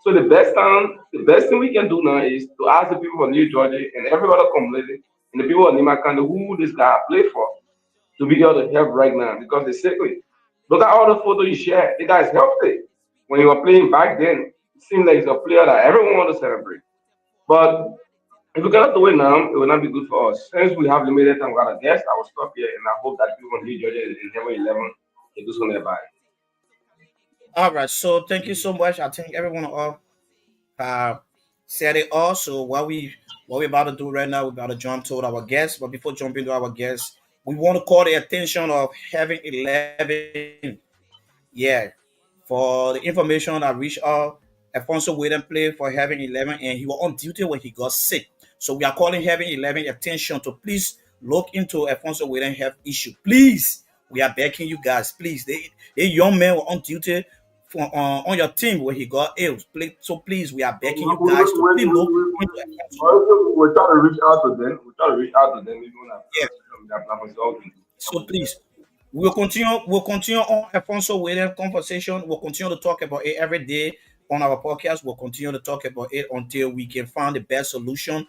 So the best thing we can do now is to ask the people of New Jersey and every other community and the people of Nima County who this guy played for to be able to help right now because they're sickly. Look at all the photos you share. The guy's healthy. When you were playing back then, it seemed like he's a player that everyone wants to celebrate. But if we cannot do it now, it will not be good for us. Since we have limited time, we got a guest. I will stop here and I hope that people in New Jersey in Heaven 11 can do something about it. All right. So thank you so much. I think everyone all uh said it all. So what we about to do right now, we're about to jump to our guests. But before jumping to our guests, we want to call the attention of having 11. Yeah. For the information I reached out, Alfonso Wade play for having 11 and he was on duty when he got sick. So we are calling having 11 attention to please look into Alfonso Wade health issue. Please, we are begging you guys. Please, the young man were on duty for, on your team when he got ill. So please, we are begging you guys to please look into Alfonso. We're trying to reach out to them. We're trying to reach out to them. Even on Yeah. social media platforms, all we can do. All So we can do. please, we'll continue on Alfonso William conversation. We'll continue to talk about it every day on our podcast. We'll continue to talk about it until we can find the best solution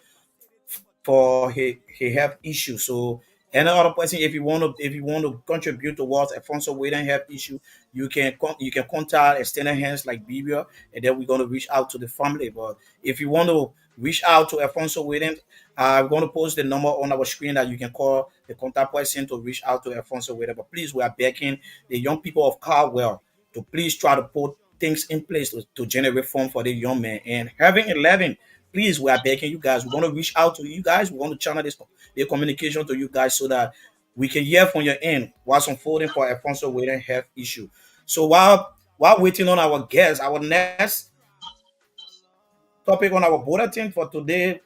for he have issue. So any other person, if you want to contribute towards Alfonso William have issue, you can contact extended hands like Bibia, and then we're gonna reach out to the family. But if you want to reach out to Alfonso Williams, I'm going to post the number on our screen that you can call the contact person to reach out to Alfonso Williams. But please, we are begging the young people of Caldwell to please try to put things in place to generate funds for the young man. And having 11, please, we are begging you guys. We want to reach out to you guys. We want to channel this the communication to you guys so that we can hear from your end what's unfolding for Alfonso Williams health issue. So while waiting on our guests, our next topic on our bulletin for today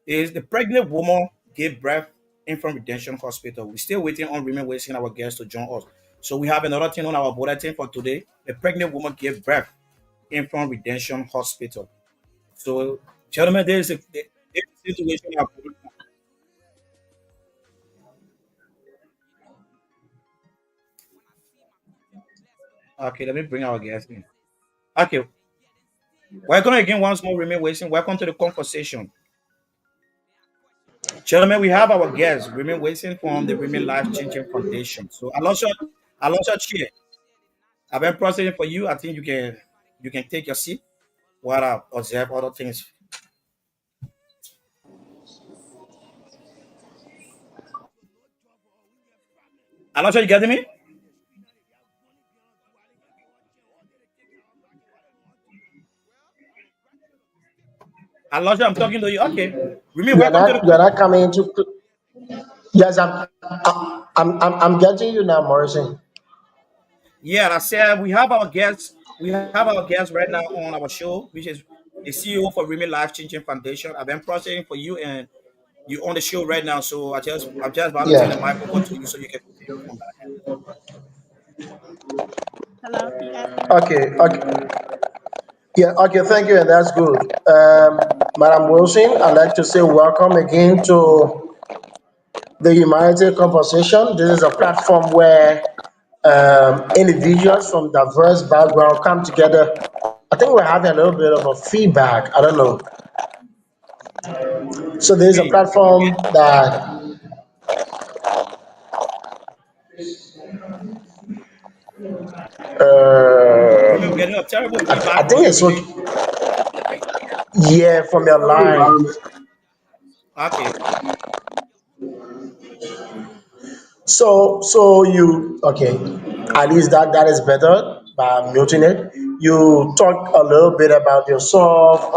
is the pregnant woman gave birth in from Redemption Hospital. We're still waiting on remain waiting our guests to join us. So we have another thing on our bulletin for today. A pregnant woman gave birth in from Redemption Hospital. So, gentlemen, there's a situation. Okay, let me bring our guest in. Okay, welcome again once more. Remain waiting. Welcome to the conversation, gentlemen. We have our guest. Remain waiting from the Remain Life Changing Foundation. So, Aloysius Chea, I've been processing for you. I think you can take your seat while I observe other things. Aloysius, you getting me? Aloysius, I'm talking to you. Okay, Remain. Welcome to the You're not coming into. Yes, I'm getting you now, Morrison. Yeah, I said we have our guests. We have our guest right now on our show, which is the CEO for Remain Life Changing Foundation. I've been processing for you, and you on the show right now. So I'm just about to turn the Yeah. microphone to you so you can continue from that end. Hello, can you guys hear me? Okay. Okay. Yeah. Okay. Thank you, and that's good. Madam Wilson, I'd like to say welcome again to the Humanity Conversation. This is a platform where individuals from diverse backgrounds come together. I think we're having a little bit of a feedback. I don't know. So there's a Okay, platform that Remain, we're uh, getting a terrible feedback I from think you, it's Remain. okay. Yeah, from your line. Environment. Okay, So you okay? At least that is better by muting it. You talk a little bit about yourself.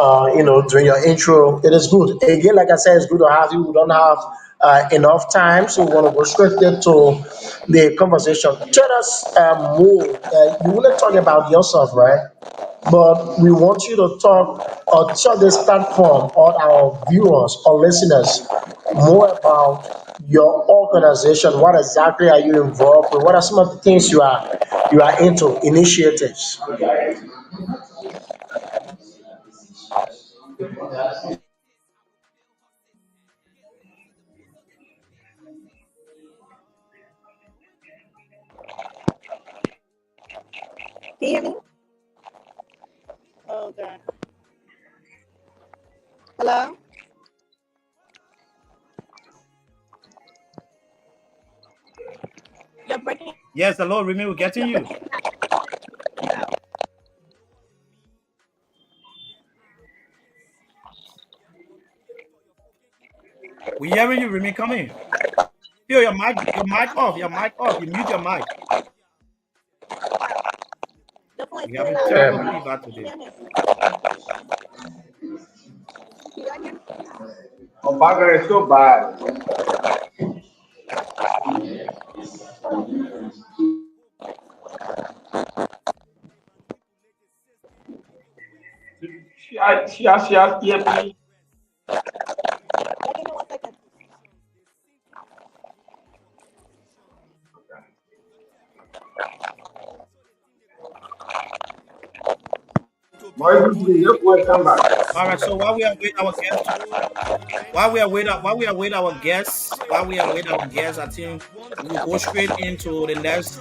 During your intro, it is good. Again, like I said, it's good to have you. We don't have enough time, so we want to go straight into the conversation. Tell us more. You want to talk about yourself, right? But we want you to talk or tell this platform or our viewers or listeners more about your organization. What exactly are you involved with? What are some of the things you are into? Initiatives. Can you hear me? Oh, God. Hello? You're breaking. Yes, hello, Remy, we're getting you. We're hearing you, Remy, come in. Feel your mic off, you mute your mic. The phone is We really having loud. terrible Um, feedback Can you today. hear me? You like it? My background is so bad. She has earpiece. Yeah, give me 1 second. Morrison, your boy come back. All right, so while we are waiting our guests, I think we will go straight into the next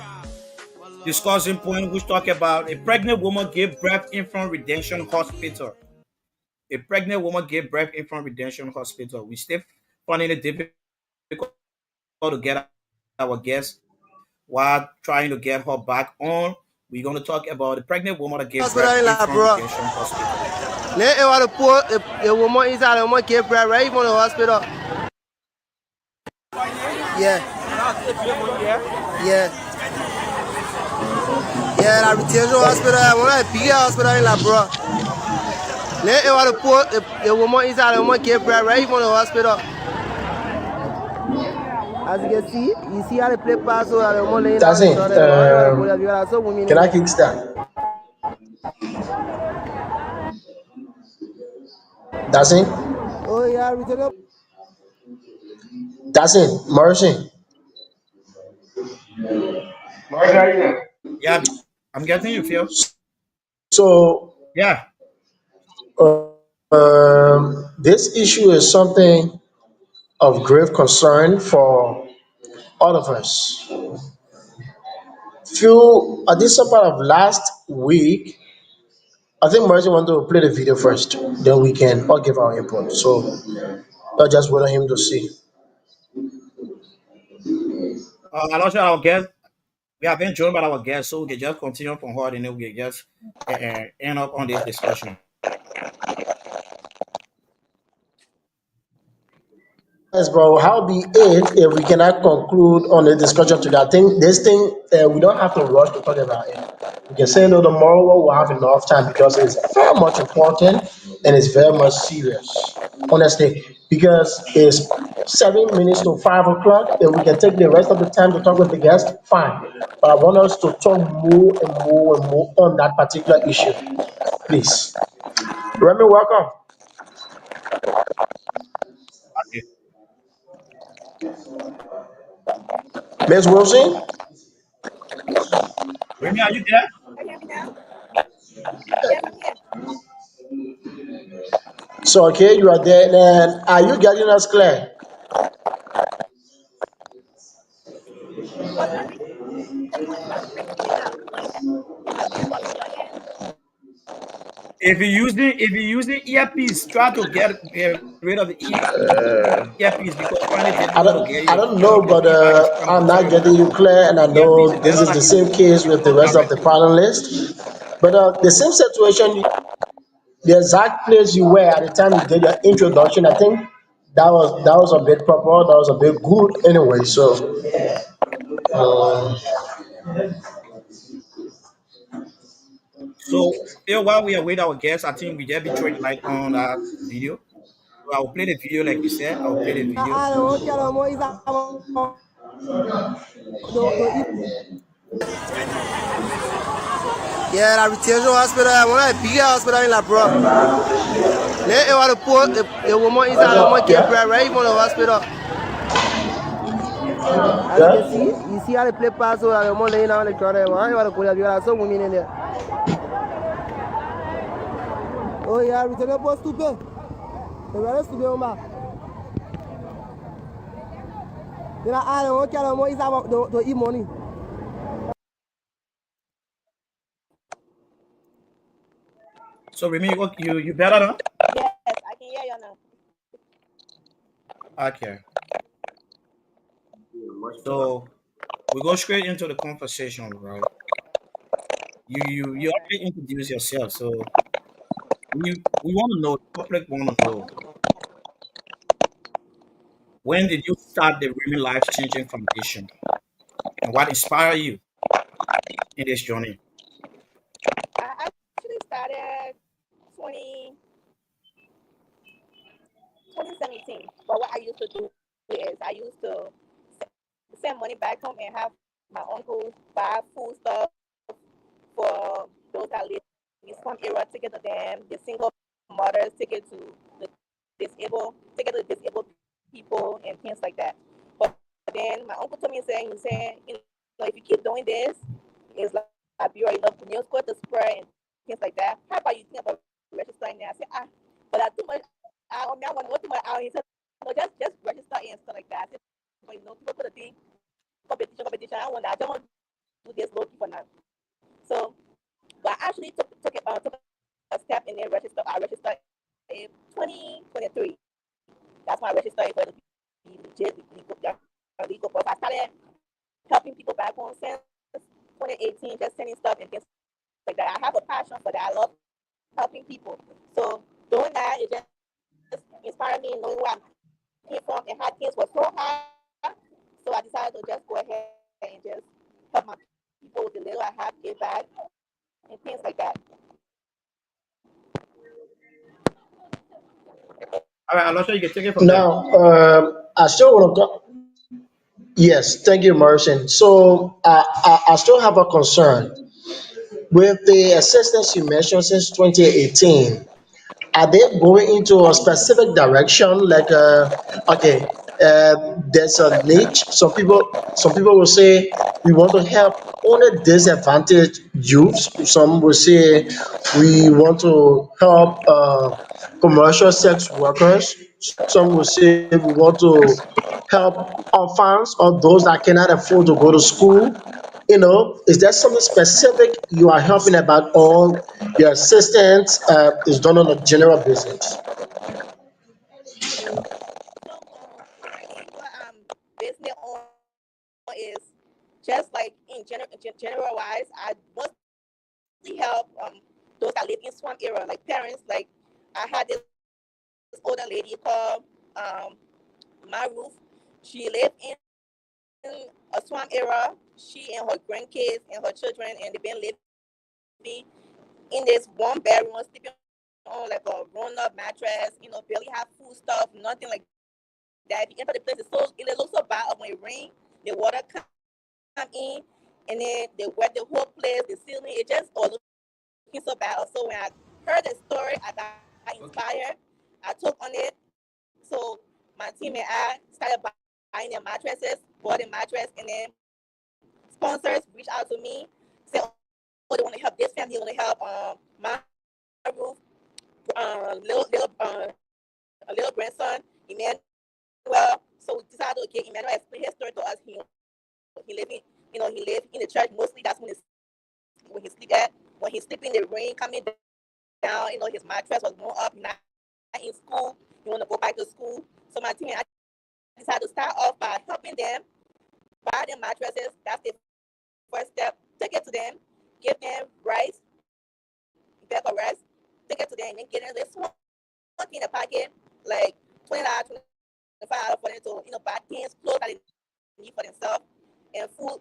discussing point, which talk about a pregnant woman gave birth in front Redemption Hospital. A pregnant woman gave birth in front Redemption Hospital. We still finding it difficult to get our guests while trying to get her back on. We're going to talk about the pregnant woman that gave birth in front Redemption Hospital. They want to put a woman inside a woman gave birth right from the hospital. Yeah. Yeah. Yeah, la retention hospital, one of the biggest hospital in La Bro. They want to put a woman inside a woman gave birth right from the hospital. As you can see, you see how they play pass so that the woman laying down in the toilet. Can I kickstart? Dassin? Oh yeah, retention. Dassin, Morrison. Morrison, are you there? Yeah, I'm getting you, Phil. So, Yeah. this issue is something of grave concern for all of us. Few, at this part of last week, I think Morrison wanted to play the video first, then we can all give our input. So, I'll just wait on him to see. Aloysius, our guest, we have been joined by our guest, so we can just continue from her and then we can just end up on this discussion. Yes, but how be it if we cannot conclude on the discussion today? I think this thing, we don't have to rush to talk about it. We can say no tomorrow, we'll have enough time because it's very much important and it's very much serious, honestly, because it's 7 minutes to 5 o'clock. If we can take the rest of the time to talk with the guest, fine. But I want us to talk more and more and more on that particular issue, please. Remy, welcome. Okay. Ms. Wilson? Remy, are you there? Can you hear me now? Yes, I'm here. So, okay, you are there. And are you getting us clear? What's happening? You're breaking really loud. If you're using earpiece, try to get rid of the earpiece because I find it difficult to get I you. don't Your know, your but feedback is kind I'm of not terrible. getting you clear, and I Earpiece know is this better is than the same case with the rest of the directly. panelists. But the same situation, the exact place you were at the time you did your introduction, I think that was a bit proper, that was a bit good anyway. So, uh, So Phil, while we await our guests, I think we just be throwing light on that video. So I will play the video like you said. I will play the video. I don't care no more. Is that yeah, la retention hospital, one of the biggest hospital in La Bro. They want to put a woman inside a woman gave birth right from the hospital. As you can see, yeah. you see how they play pass so that the woman laying down in the toilet. Why you want to pull up? You got some women in there. Oh yeah, retention post stupid. The very stupid woman. Then I don't care no more. Is that to eat money? So Remy, you better now? Yes, I can hear you now. Okay. Much better. So we go straight into the conversation, right? You Okay. already introduce yourself, so we want to know. The public want to know, when did you start the Remy Life Changing Foundation, and what inspired you in this journey? I actually started 20, 2017. But what I used to do is I used to send money back home and have my uncles buy food stuff for those that live in some area, take it to them, the single mothers, take it to the disabled people and things like that. But then my uncle told me, saying, if you keep doing this, it's like you're enough news going to spread and things like that. How about you think about registering there? I said, but I too much. I want to go too much out. He said, no, just register and stuff like that. I said, but people put a thing competition. I want that. I don't want to do this low key for now. So, but I actually took a step and then registered. I registered in 2023. That's when I registered for the legit legal. But I started helping people back home since 2018, just sending stuff and things like that. I have a passion for that. I love helping people. So doing that, it just inspired me, knowing where I came from and how things were so hard. So I decided to just go ahead and just help my people with the little I have, give back, and things like that. All right, Alosha, you can take it from there. Now, I still want to go. Yes, thank you, Morrison. So I still have a concern with the assistance you mentioned since 2018. Are they going into a specific direction? Like, okay, there's a niche. Some people will say we want to help only disadvantaged youths. Some will say we want to help commercial sex workers. Some will say we want to help orphans or those that cannot afford to go to school. Is there something specific you are helping about, or your assistance is done on a general basis? So currently, what I'm business on is just like general wise, I mostly help those that live in swamp area, like parents. Like I had this older lady called um my roof. She lived in a swamp area. She and her grandkids and her children, and they've been living in this one bedroom, sleeping on like a grown up mattress. Barely have food stuff, nothing like that. If you enter the place, it looks so bad when it rains. The water come in, and then they wet the whole place, the ceiling. It just all looking so bad. So when I heard the story, I got inspired. I took on it. So my team and I started buying their mattresses, bought a mattress, and then sponsors reached out to me, said, "Oh, they want to help this family, they want to help my roof, a little grandson, Emmanuel." So we decided to get Emmanuel explain his story to us. He lived in the church mostly. That's when he sleep at. When he's sleeping, the rain coming down. His mattress was blown up. Not in school. He want to go back to school. So my team and I decided to start off by helping them buy their mattresses. That's the first step. Take it to them, give them rice, bag of rice. Take it to them, and then get them this small thing in the pocket, like $20, $25 for them to buy things, clothes that they need for themselves, and food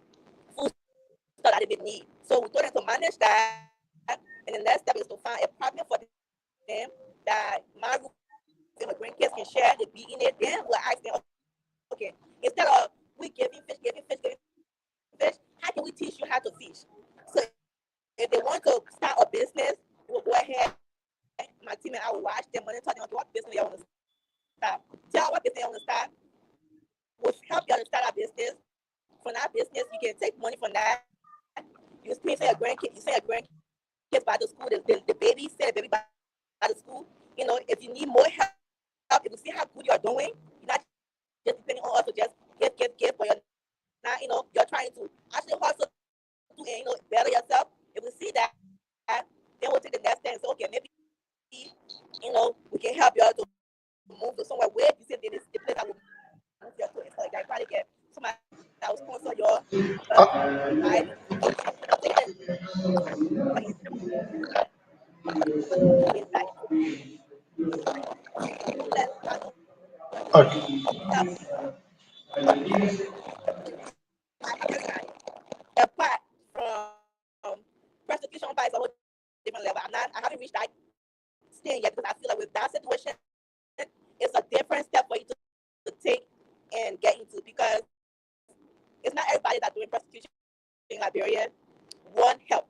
stuff that they need. So we told them to manage that, and the next step is to find a partner for them that my group and my grandkids can share the be in it. Then we'll ask them, okay, instead of we giving fish, how can we teach you how to fish? So if they want to start a business, we'll go ahead. My team and I will watch them and tell them, okay, what business they want to start. Tell what business they want to start. We'll help you to start a business. From that business, you can take money from that. You send a grandkids by the school, the baby, send the baby by the school. If you need more help, if you see how good you're doing, you're not just depending on us to just give, but you're trying to actually hustle to better yourself. If we see that, then we'll take the next step and say, okay, maybe we can help you out to move to somewhere where you see this the place that will volunteer too and stuff like that. Probably get somebody that will sponsor your Uh, I take it back let I know okay. help apart from prostitution by a whole different level. I haven't reached that stage yet because I feel like with that situation, it's a different step for you to take and get into because it's not everybody that's doing prostitution in Liberia want help.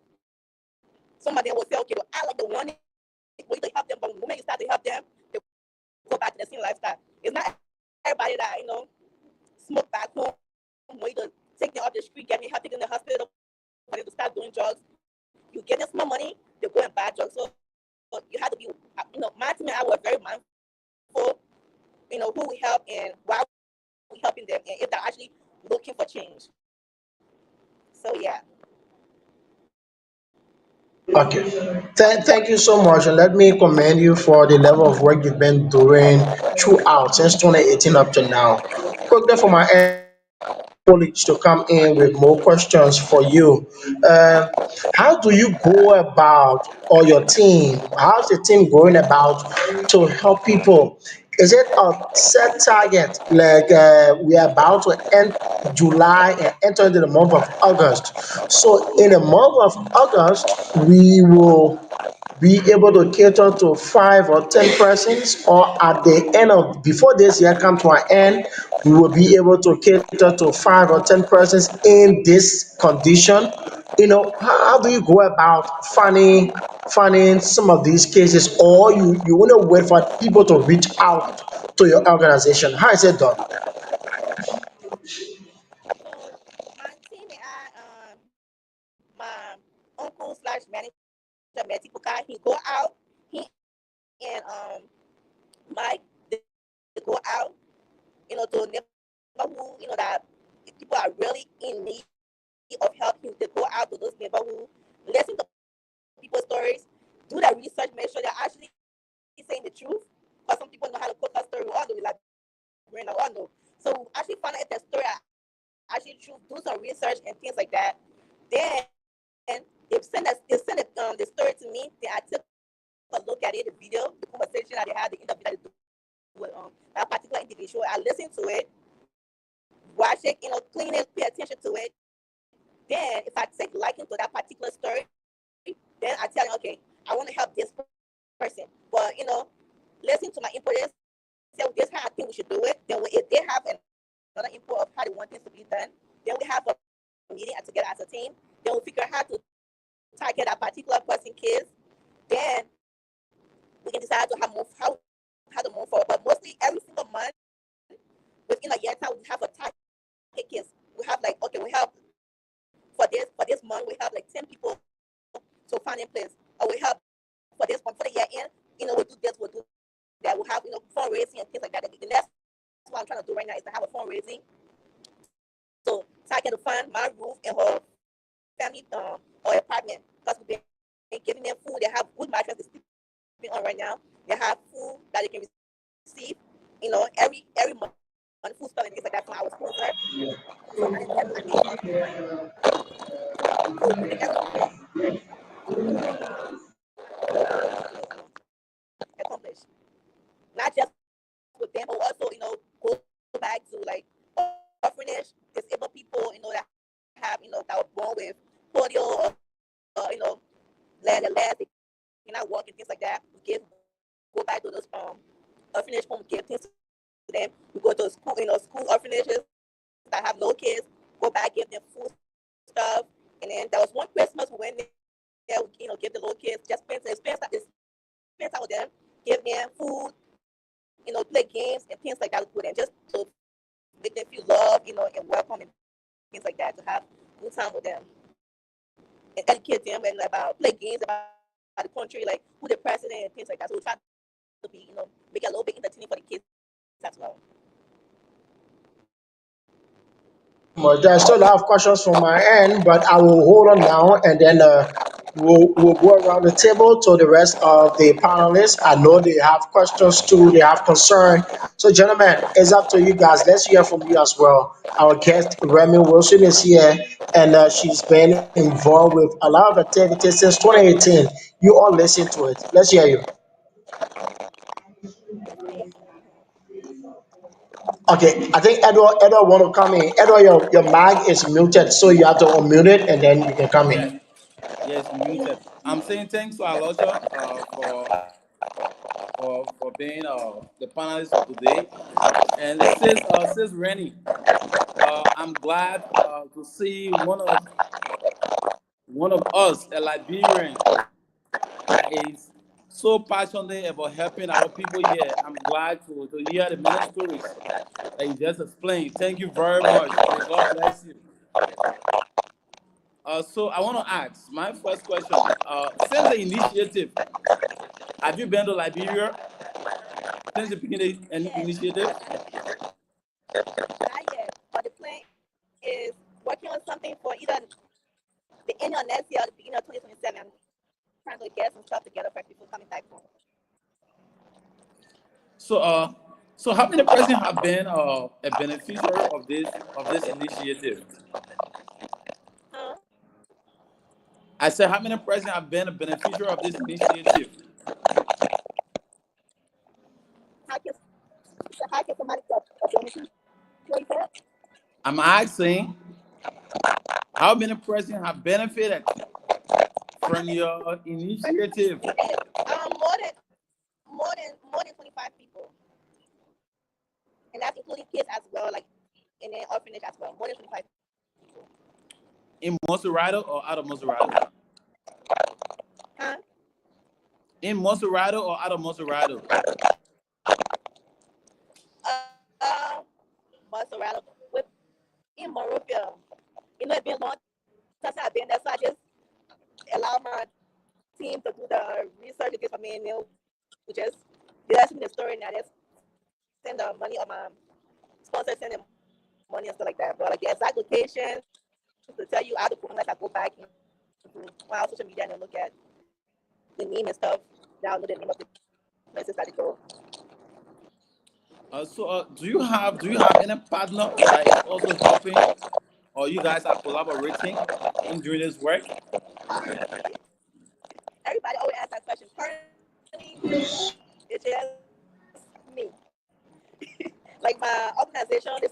Some of them will say, okay, well, I like the one way to help them, but the moment you start to help them, they go back to the same lifestyle. It's not everybody that, smoke back home, way to take them off the street, get me help, take them to the hospital, for them to start doing drugs. You give them some money, they go and buy drugs. So you have to be, my team and I were very mindful, who we help and why we helping them and if they're actually looking for change. So yeah. Okay. Thank you so much. And let me commend you for the level of work you've been doing throughout since 2018 up to now. Quickly for my colleagues to come in with more questions for you. Uh, how do you go about, or your team, how's the team going about to help people? Is it a set target, like we are about to end July and enter into the month of August? So in the month of August, we will be able to cater to 5 or 10 persons, or at the end of before this year come to an end, we will be able to cater to 5 or 10 persons in this condition. How do you go about finding some of these cases, or you want to wait for people to reach out to your organization? How is it done? So my team and my uncle slash manager, Metipuka, he go out, he and Mike, they go out, to neighborhood, that people are really in need of help. They go out to those neighborhoods, listen to people's stories, do their research, make sure they're actually saying the truth. Because some people know how to put a story, we all know, like, we all know. So actually find out if the story are actually true, do some research and things like that. Then they send the story to me. Then I took a look at it, the video, the conversation that they had, the interview that they do with that particular individual. I listened to it, watch it, clean it, pay attention to it. Then if I take liking to that particular story, then I tell you, okay, I want to help this person. But listen to my input is, so this is how I think we should do it. Then if they have another input of how they want things to be done, then we have a meeting together as a team. Then we figure out how to target that particular person case. Then we can decide to how to move forward. But mostly every single month, within a year time, we have a target case. We have like, okay, we have for this month we have like 10 people to find in place. Or we have for this month, for the year end, we'll do this, we'll do that. We'll have fundraising and things like that. And that's what I'm trying to do right now is to have a fundraising. So I can fund my roof and her family or apartment because we've been giving them food. They have good mattress they're sleeping on right now. They have food that they can receive, every month on food stuff and things like that from our sponsor. So accomplish. Not just with them, but also, go back to like orphanage, disabled people, that have, that were born with polio or legs, they cannot walk and things like that. Go back to those orphanage homes, give things to them. We go to school, school orphanages that have no kids, go back, give them food stuff. And then there was one Christmas we went there, give the little kids just spend time with them, give them food, play games and things like that with them, just to make them feel loved, and welcome and things like that, to have good time with them. And educate them and about play games about the country, like who the president and things like that. So we try to be, make it a little bit entertaining for the kids as well. There are still a lot of questions from my end, but I will hold on now and then We'll go around the table to the rest of the panelists. I know they have questions too, they have concern. So, gentlemen, it's up to you guys. Let's hear from you as well. Our guest, Remy Wilson, is here, and she's been involved with a lot of activities since 2018. You all listen to it. Let's hear you. Okay, I think Edward want to come in. Edward, your mic is muted, so you have to unmute it, and then you can come Yeah, in. yes, muted. I'm saying thanks to Aloysius for being the panelist for today. And says Rennie, I'm glad to see one of us, a Liberian, that is so passionate about helping our people here. I'm glad to hear the many stories that you just explained. Thank you very much. May God bless you. So I want to ask my first question. Since the initiative, have you been to Liberia since the beginning of the Yes, initiative? not yet. But the plan is working on something for either the end of next year or the beginning of 2027. I'm trying to get some stuff together for people coming back home. So so how many persons have been a beneficiary of this initiative? Huh? I said, how many persons have been a beneficiary of this initiative? How can somebody get a benefit? What you said? I'm asking how many persons have benefited from your initiative? More than more than 25 people, and that's including kids as well, like in the orphanage as well. More than 25 people. In Monserrato or out of Monserrato? Huh? In Monserrato or out of Monserrato? Uh, Mozzarella with in Morocco. You know, it's been long since I've been there, so I just allow my team to do the research against for me, and they'll just they ask me the story, and I just send the money or my sponsor send them money and stuff like that. But like the exact location to tell you, I have to go, unless I go back into my social media and look at the name and stuff. Download the name of the places that they go. So do you have any partner that is also helping, or you guys are collaborating in doing this work? Everybody always asks that question. Currently, it's just me. Like my organization, the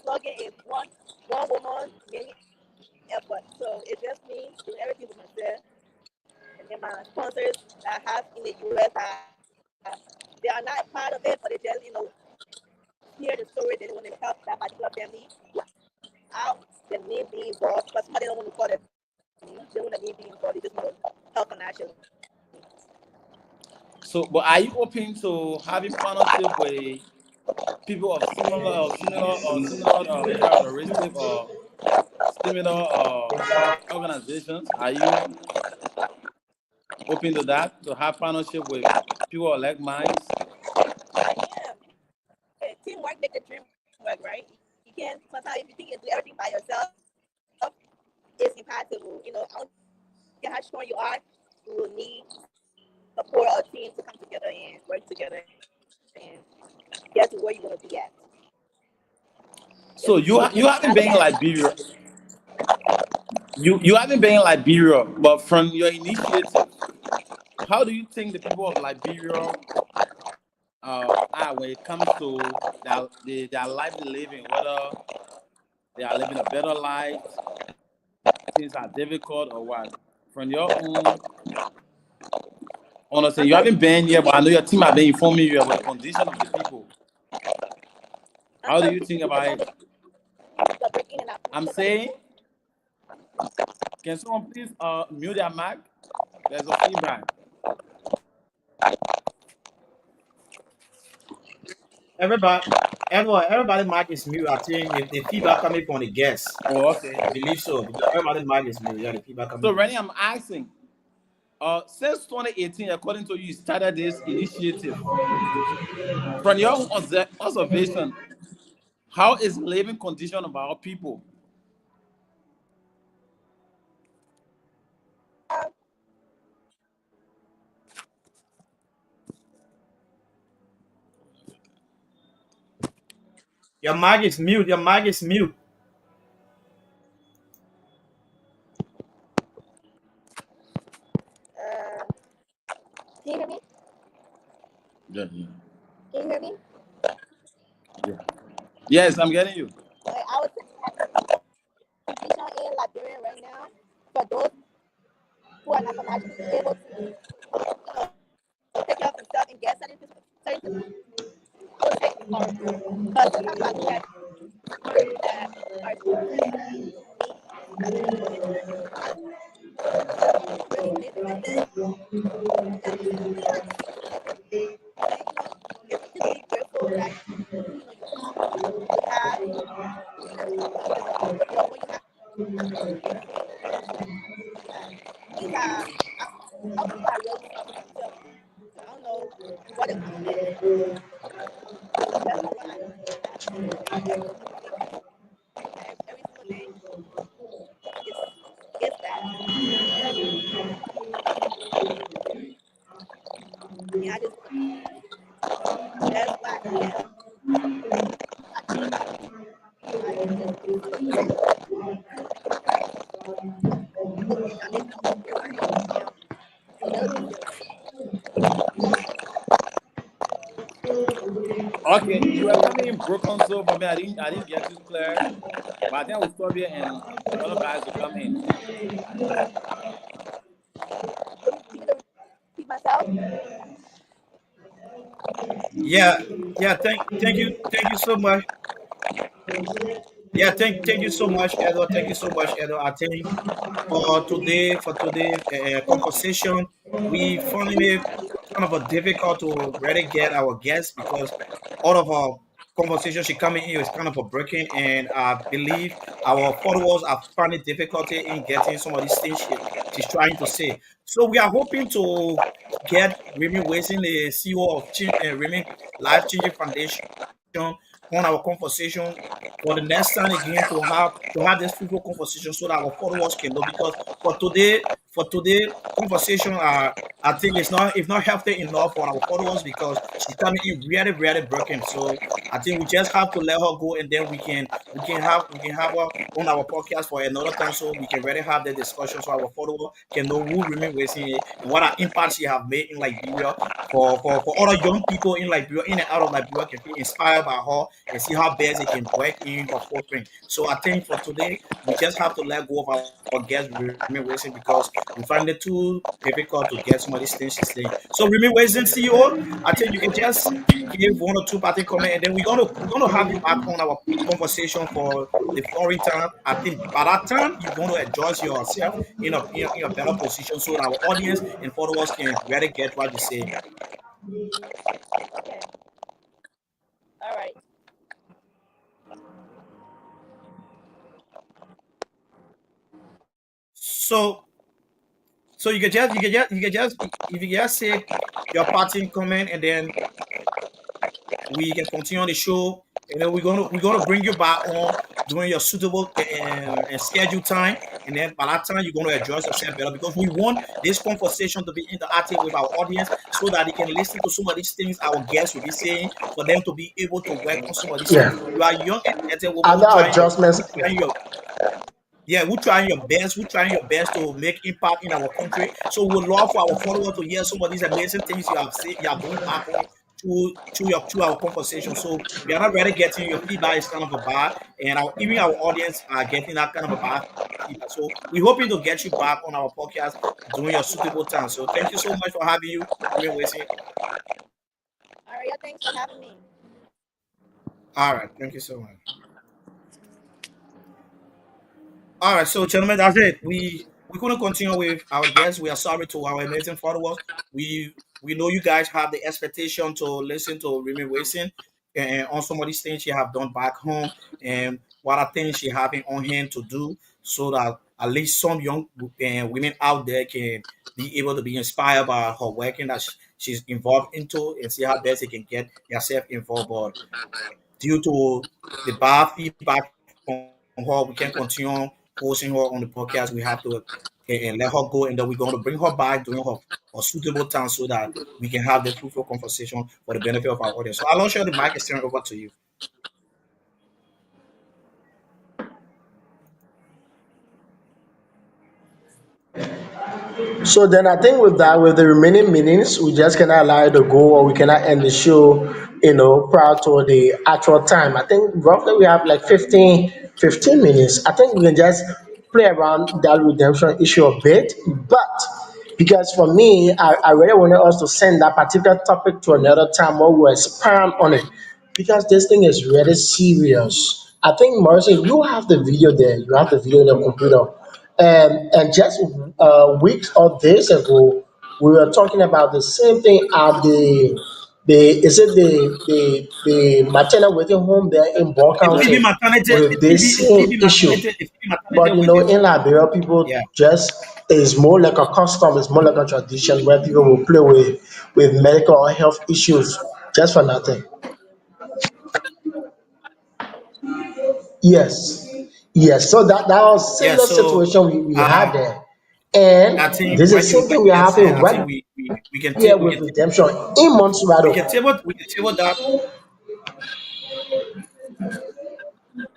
slogan is one woman, many effort. So it's just me doing everything with myself. And then my sponsors that I have in the US, they are not part of it, but they just, hear the story. They want to help that particular family out. The name being involved, but somebody don't want to call it. They want the name being involved. They just want to help financially. So, but are you open to having partnership with people of similar characteristic or similar organizations? Are you open to that, to have partnership with people of like minds? Yeah. Teamwork makes the dream work, right? You can't, sometimes if you think you do everything by yourself, it's impossible. I don't care how strong you are, you will need support or team to come together and work together and get to where you want to be at. So you haven't been in Liberia. You haven't been in Liberia, but from your initiative, how do you think the people of Liberia are when it comes to their life they're living, whether they are living a better life, things are difficult or what? From your own understanding, you haven't been here, but I know your team have been informing you about the condition of the people. How do you think about it? I'm saying, can someone please mute their mic? There's a feedback. Everybody, everybody mic is mute. I think if the feedback coming from the guests, Oh, okay. I believe so. Because everybody mic is mute. Yeah, the feedback coming So, from. Rennie, I'm asking, since 2018, according to you, started this initiative. From your own observation, how is living condition of our people? Your mic is mute. Your mic is mute. Uh, can you hear me? Yeah, yeah. Can you hear me? Yeah. Yes, I'm getting you. Like, I was in Liberia right now. For those who are not financially able to, take care of themselves and get certain will take hard. Because sometimes I look at people that are really living like this. That is really hard to see. And, it's just be grateful that you have, what you have. These are, some people are really suffering themselves. I don't know what is happening. That's what I every single day. It's bad. Yeah, that's why I can't. I can just do something. I need to open my hand. So they'll just feel like, Okay, you were coming in broken, so for me, I didn't get you clear. But I think I will stop here and the other guys will come in. repeat myself. Yeah, yeah. Thank you so much. Yeah, thank you so much, Edo. Thank you so much, Edo. I think for today conversation, we finding it kind of a difficult to really get our guests because all of our conversation she coming in is kind of a breaking, and I believe our followers are finding difficulty in getting some of these things she's trying to say. So we are hoping to get Remy Wilson, the CEO of Remy Life Changing Foundation, on our conversation for the next time again to have this fruitful conversation so that our followers can know, because for today conversation I think it's not healthy enough for our followers because she's coming in really really broken. So I think we just have to let her go, and then we can have her on our podcast for another time so we can really have the discussion so our follower can know who Remain Racing and what impact she have made in Liberia for other young people in Liberia, in and out of Liberia, can be inspired by her and see how best they can work in her footprint. So I think for today, we just have to let go of our guest Remy Wilson because we find it too difficult to get some of these things she's saying. So Remy Wilson, CEO, I think you can just give one or two parting comment, and then we're gonna have you back on our conversation for the following time. I think by that time you're going to adjust yourself in a better position so that our audience and followers can really get what you say. Okay. All right. So you can just if you just say your parting comment, and then we can continue on the show, and then we're gonna bring you back on during your suitable and scheduled time, and then by that time you're gonna adjust yourself better because we want this conversation to be interactive with our audience so that they can listen to some of these things our guests will be saying for them to be able to work on some of these things. Yeah. You are a young educated woman who Other trying your adjustments. who trying your yeah, we're trying your best. We're trying your best to make impact in our country. So we would love for our followers to hear some of these amazing things you have said, you are doing back home through our conversation. So we are not really getting your feedback is kind of a bad, and even our audience are getting that kind of a bad feedback. So we're hoping to get you back on our podcast during your suitable time. So thank you so much for having you. We've been waiting. All right. Yeah, thanks for having me. All right, thank you so much. All right, so gentlemen, that's it. We couldn't continue with our guests. We are sorry to our amazing followers. We know you guys have the expectation to listen to Remy Wilson and on some of these things she have done back home and what I think she having on hand to do so that at least some young women out there can be able to be inspired by her working that she's involved into and see how best they can get themselves involved. But due to the bad feedback from her, we can't continue hosting her on the podcast. We have to and let her go, and then we're going to bring her back during her suitable time so that we can have the fruitful conversation for the benefit of our audience. So I'll share the mic is turning over to you. So then I think with that, with the remaining minutes, we just cannot allow it to go, or we cannot end the show, prior to the actual time. I think roughly we have like 15 minutes. I think we can just play around that redemption issue a bit. But because for me, I really wanted us to send that particular topic to another time where we expand on it. Because this thing is really serious. I think Morrison, you have the video there. You have the video in your computer. And just weeks or days ago, we were talking about the same thing at the is it the maternal waiting home there in Ball The PB County maternity, with this same issue. the PB maternity But waiting in home. Liberia, people Yeah. just it's more like a custom, it's more like a tradition where people will play with medical or health issues just for nothing. Yes, yes. So that was Yeah. similar So situation we had uh, there, I and think this is the same what thing you we're have having said, I right think we can here take with redemption in Montserrat. we can table that.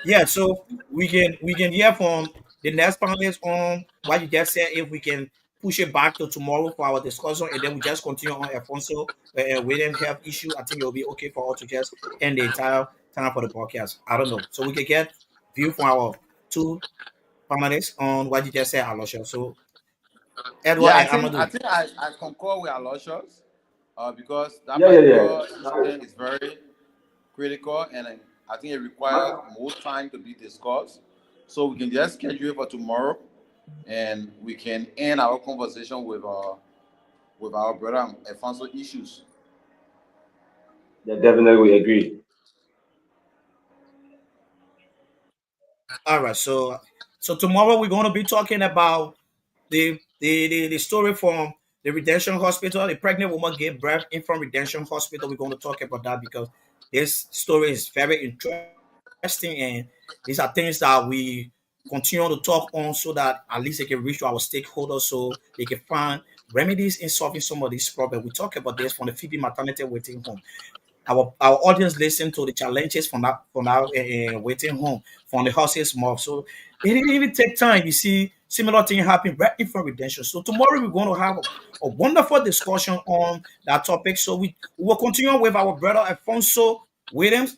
Yeah, so we can hear from the next panelist on what you just said. If we can push it back to tomorrow for our discussion, and then we just continue on Alfonso William health issue. I think it will be okay for us to just end the entire time for the podcast. I don't know, so we can get view from our two panelists on what you just said, Aloysius. So Edward Yeah, and I Amadu. think I concur with Aloysius, because that Yeah, yeah, yeah. particular incident is very critical, and I think it requires more time to be discussed. So we can just schedule it for tomorrow, and we can end our conversation with our brother Alfonso issues. Yeah, definitely agree. All right, so tomorrow we're going to be talking about the story from the Redemption Hospital. The pregnant woman gave birth in from Redemption Hospital. We're going to talk about that because this story is very interesting, and these are things that we continue to talk on so that at least they can reach our stakeholders so they can find remedies in solving some of these problems. We talk about this from the Phoebe maternity waiting home. Our audience listen to the challenges from that waiting home from the horse's mouth. So it didn't even take time. You see, similar thing happen right in front of redemption. So tomorrow we're going to have a wonderful discussion on that topic. So we will continue with our brother Alfonso Williams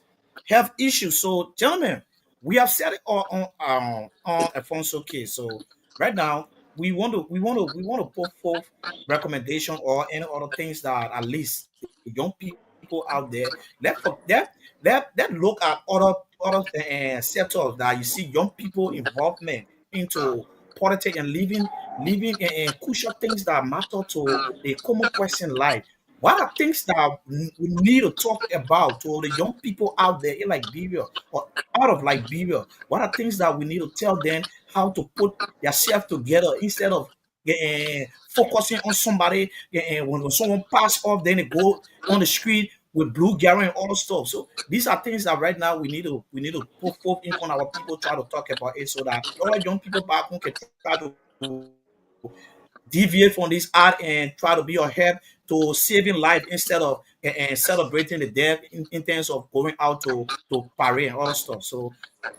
health issues. So gentlemen, we have set it all on Alfonso case. So right now we want to put forth recommendation or any other things that at least the young people out there let look at other sectors that you see young people involvement into politics and living and crucial things that matter to the common person life. What are things that we need to talk about to the young people out there in Liberia or out of Liberia? What are things that we need to tell them how to put themselves together instead of focusing on somebody when someone pass off, then they go on the street with blue Gary and all the stuff. So these are things that right now we need to put forth in front of our people, try to talk about it so that all young people back home can try to deviate from this art and try to be a help to saving life instead of and celebrating the death in terms of going out to parade and all that stuff. So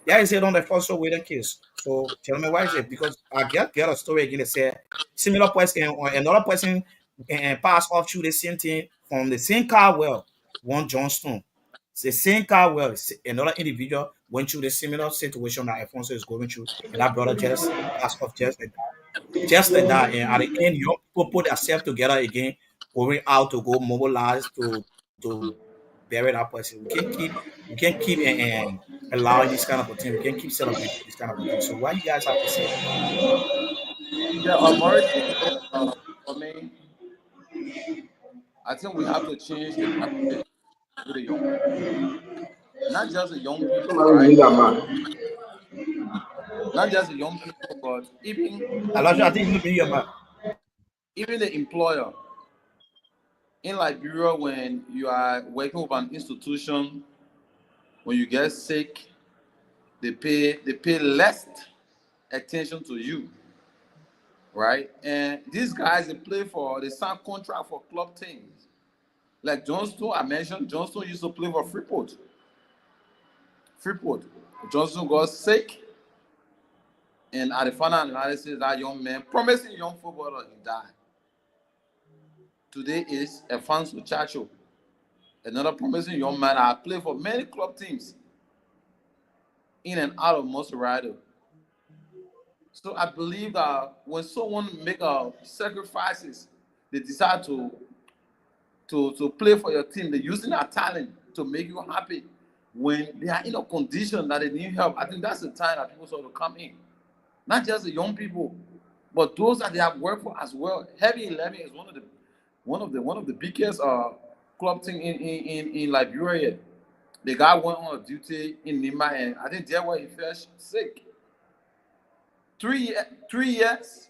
that is it on the first waiting case. So tell me why is it? Because I get a story again that said similar person or another person and pass off through the same thing from the same car well, one Johnston. It's the same car well, another individual went through the similar situation that Alfonso is going through, and that brother just passed off just like that. And at the end, young people put themselves together again, going out to go mobilize to bury that person. We can't keep allowing this kind of a thing. We can't keep celebrating this kind of a thing. So what you guys have to say about that? Yeah, Morrison, for me, I think we have to change the narrative with the young people, not just the young people, Somebody right? need that man. Not just the young people, but Elijah, I think you mean your man. even the employer. In Liberia, when you are working with an institution, when you get sick, they pay less attention to you, right? And these guys they sign contract for club teams. Like Johnston, I mentioned Johnston used to play for Freeport. Freeport. Johnston got sick, and at the final analysis, that young man, promising young footballer, he died. Today is Alfonso Chacho, another promising young man. I played for many club teams in and out of Monserrado. So I believe that when someone make sacrifices, they decide to play for your team, they're using their talent to make you happy. When they are in a condition that they need help, I think that's the time that people start to come in. Not just the young people, but those that they have worked for as well. Heavy 11 is one of the biggest club thing in Liberia. The guy went on a duty in Nima, and I think there where he fell sick. 3 years,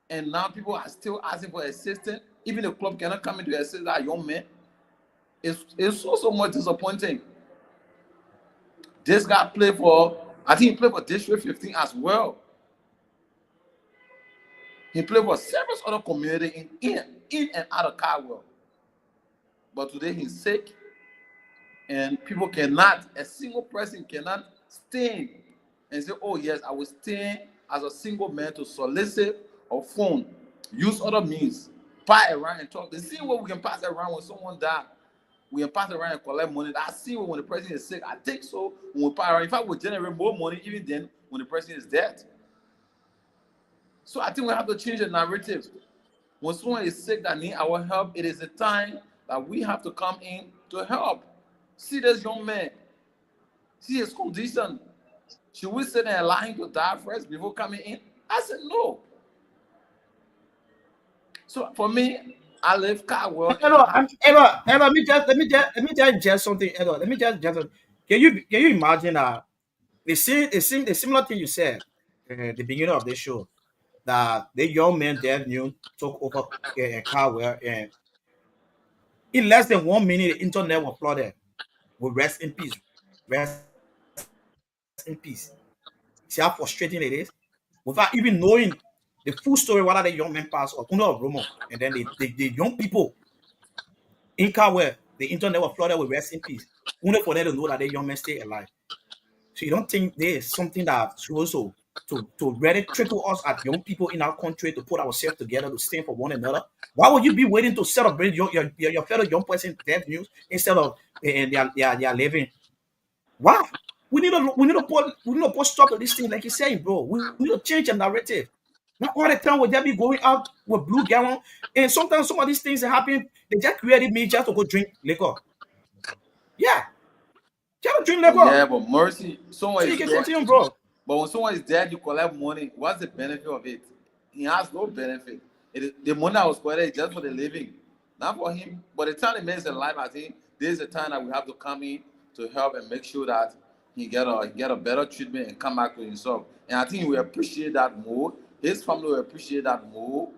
and now people are still asking for assistance. Even the club cannot come in to assist that young man. It's so much disappointing. This guy played for, I think he played for District 15 as well. He played for several other community in and out of Caldwell. But today he's sick, and people cannot, a single person cannot stand and say, oh yes, I will stand as a single man to solicit or phone, use other means, pass around and talk. The same way we can pass around when someone died. We can pass around and collect money. I see when the person is sick. I think so when we pass around. In fact, we generate more money even then when the person is dead. So I think we have to change the narrative. When someone is sick that need our help, it is the time that we have to come in to help. See this young man. See his condition. Should we sit there and allow him to die first before coming in? I said no. So for me, I live Caldwell. Edward, let me just inject something, Edward. Let me just can you imagine the similar thing you said at the beginning of the show, that the young man that knew took over Caldwell, and in less than 1 minute the internet was flooded. Will rest in peace. Rest in peace. See how frustrating it is? Without even knowing the full story, whether the young man passed or under of rumor. And then the young people in Caldwell, the internet was flooded with rest in peace. Only for them to know that the young man stay alive. So you don't think there is something that should also to really trickle us as young people in our country to put ourselves together to stand for one another? Why would you be waiting to celebrate your fellow young person death news instead of their living? Why? We need to put stop to this thing, like you're saying, bro. We need to change the narrative. Not all the time would they be going out with blue gallon, and sometimes some of these things that happen, they just created me just to go drink liquor. Yeah, just to drink liquor. Yeah, but mercy, So someone you is can dead. continue, bro. But when someone is dead, you collect money. What's the benefit of it? He has no benefit. It is, the money that was collected is just for the living, not for him. But the time the man is alive, I think this is the time that we have to come in to help and make sure that he get a better treatment and come back to himself. And I think we appreciate that more. His family will appreciate that more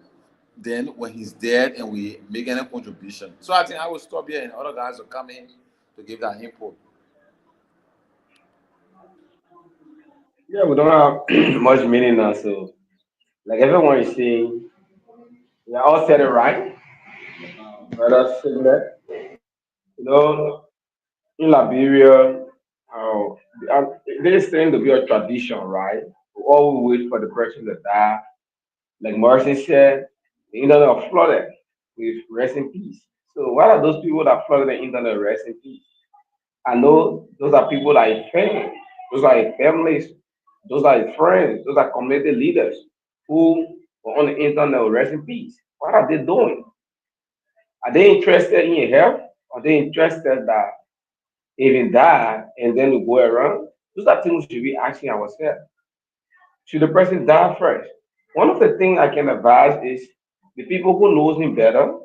than when he's dead and we make any contribution. So I think I will stop here and other guys will come in to give that input. Yeah, we don't have much meaning now. So, like everyone is saying, we all said it right. Brother Signet, you know, in Liberia, uh, uh, this tend to be a tradition, right? We all wait for the person to die. Like Morrison said, the internet are flooded with rest in peace. So, what are those people that flooded the internet rest in peace? I know those are people like fans, those are his families, those are his friends, those are community leaders who were on the internet with rest in peace. What are they doing? Are they interested in your health? Are they interested that even die and then we go around? Those are things we should be asking ourselves. Should the person die first? One of the things I can advise is the people who knows him better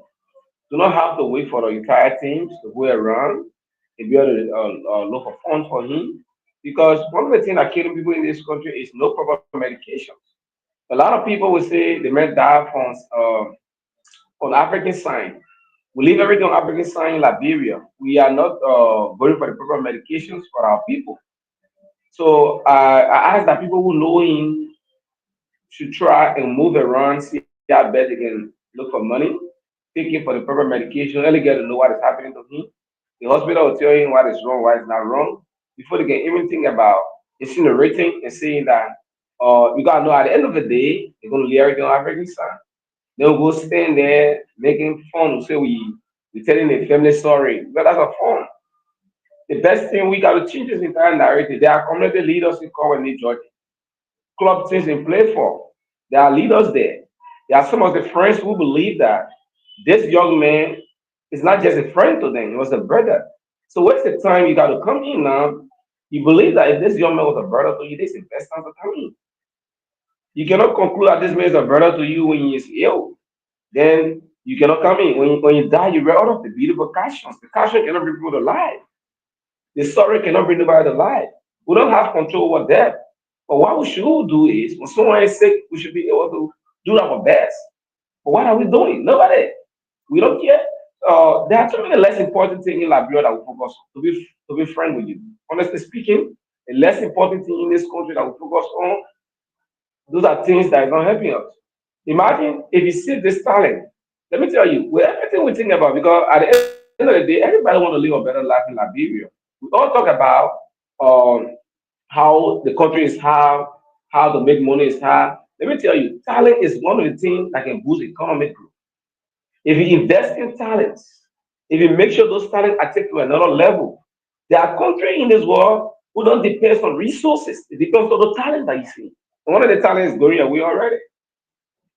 do not have to wait for the entire teams to go around and be able to look for funds for him. Because one of the things that killing people in this country is no proper medication. A lot of people will say the man died on African sign. We leave everything on African sign in Liberia. We are not going for the proper medications for our people. So I ask that people who know him should try and move around, see how best they can look for money, take him for the proper medication, really get to know what is happening to him. The hospital will tell him what is wrong, what is not wrong, before they can even think about incinerating and saying that you gotta know at the end of the day, they're gonna leave everything on African side. They'll go stand there making fun. Say we telling the family sorry. But that's a fun. The best thing we got to change this entire narrative. There are community leaders in Colony, Georgia. Club teams in play for. There are leaders there. There are some of the friends who believe that this young man is not just a friend to them, he was a brother. So what's the time you got to come in now? You believe that if this young man was a brother to you, this is the best time to come in. You cannot conclude that this man is a brother to you when he is ill. Then you cannot come in. When you die, you read out of the beautiful castions. The castion cannot bring people alive. The sorrow cannot bring nobody alive. We don't have control over death. But what we should do is, when someone is sick, we should be able to do our best. But what are we doing? Nobody. We don't care. There are too many less important things in Liberia that we focus on. To be frank with you, honestly speaking, the less important thing in this country that we focus on, those are things that are not helping us. Imagine if you see this talent. Let me tell you, with everything we think about, because at the end of the day, everybody want to live a better life in Liberia. We all talk about um, how the country is how to make money is hard. Let me tell you, talent is one of the things that can boost economic growth. If you invest in talents, if you make sure those talents are taken to another level, there are countries in this world who don't depend on resources. It depends on the talent that you see. And one of the talents is going away already.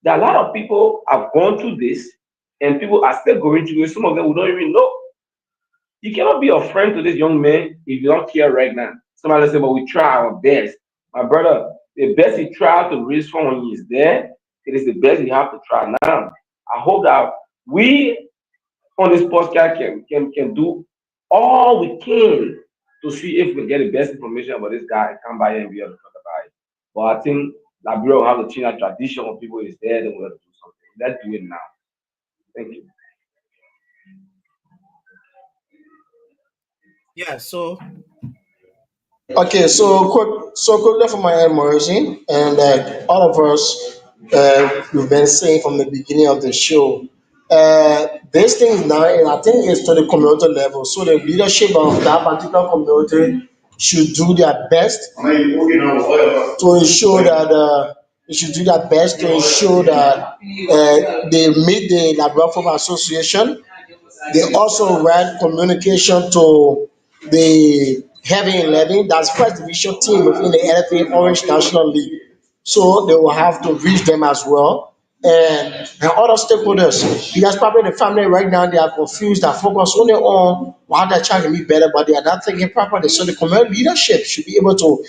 There are a lot of people have gone through this, and people are still going through it. Some of them we don't even know. You cannot be a friend to this young man if you don't care right now. Somebody say, but we try our best. My brother, the best he tried to raise from when he is there, it is the best you have to try now. I hope that we on this podcast can do all we can to see if we can get the best information about this guy and come by here and be able to talk about it. But I think Liberia will have to change that tradition when people is there, then we have to do something. Let's do it now. Thank you. Yeah, so Okay, so quickly from my end, Morrison, and all of us, we've been saying from the beginning of the show, this thing is now, I think it's to the community level. So the leadership of that particular community should do their best to ensure that they should do their best to ensure that they meet the Labor Football Association. They also ran communication to the Heavy 11, that's first division team within the LFA Orange National League. So they will have to reach them as well. And other stakeholders, because probably the family right now they are confused and focused only on how they're trying to be better, but they are not thinking properly. So the community leadership should be able to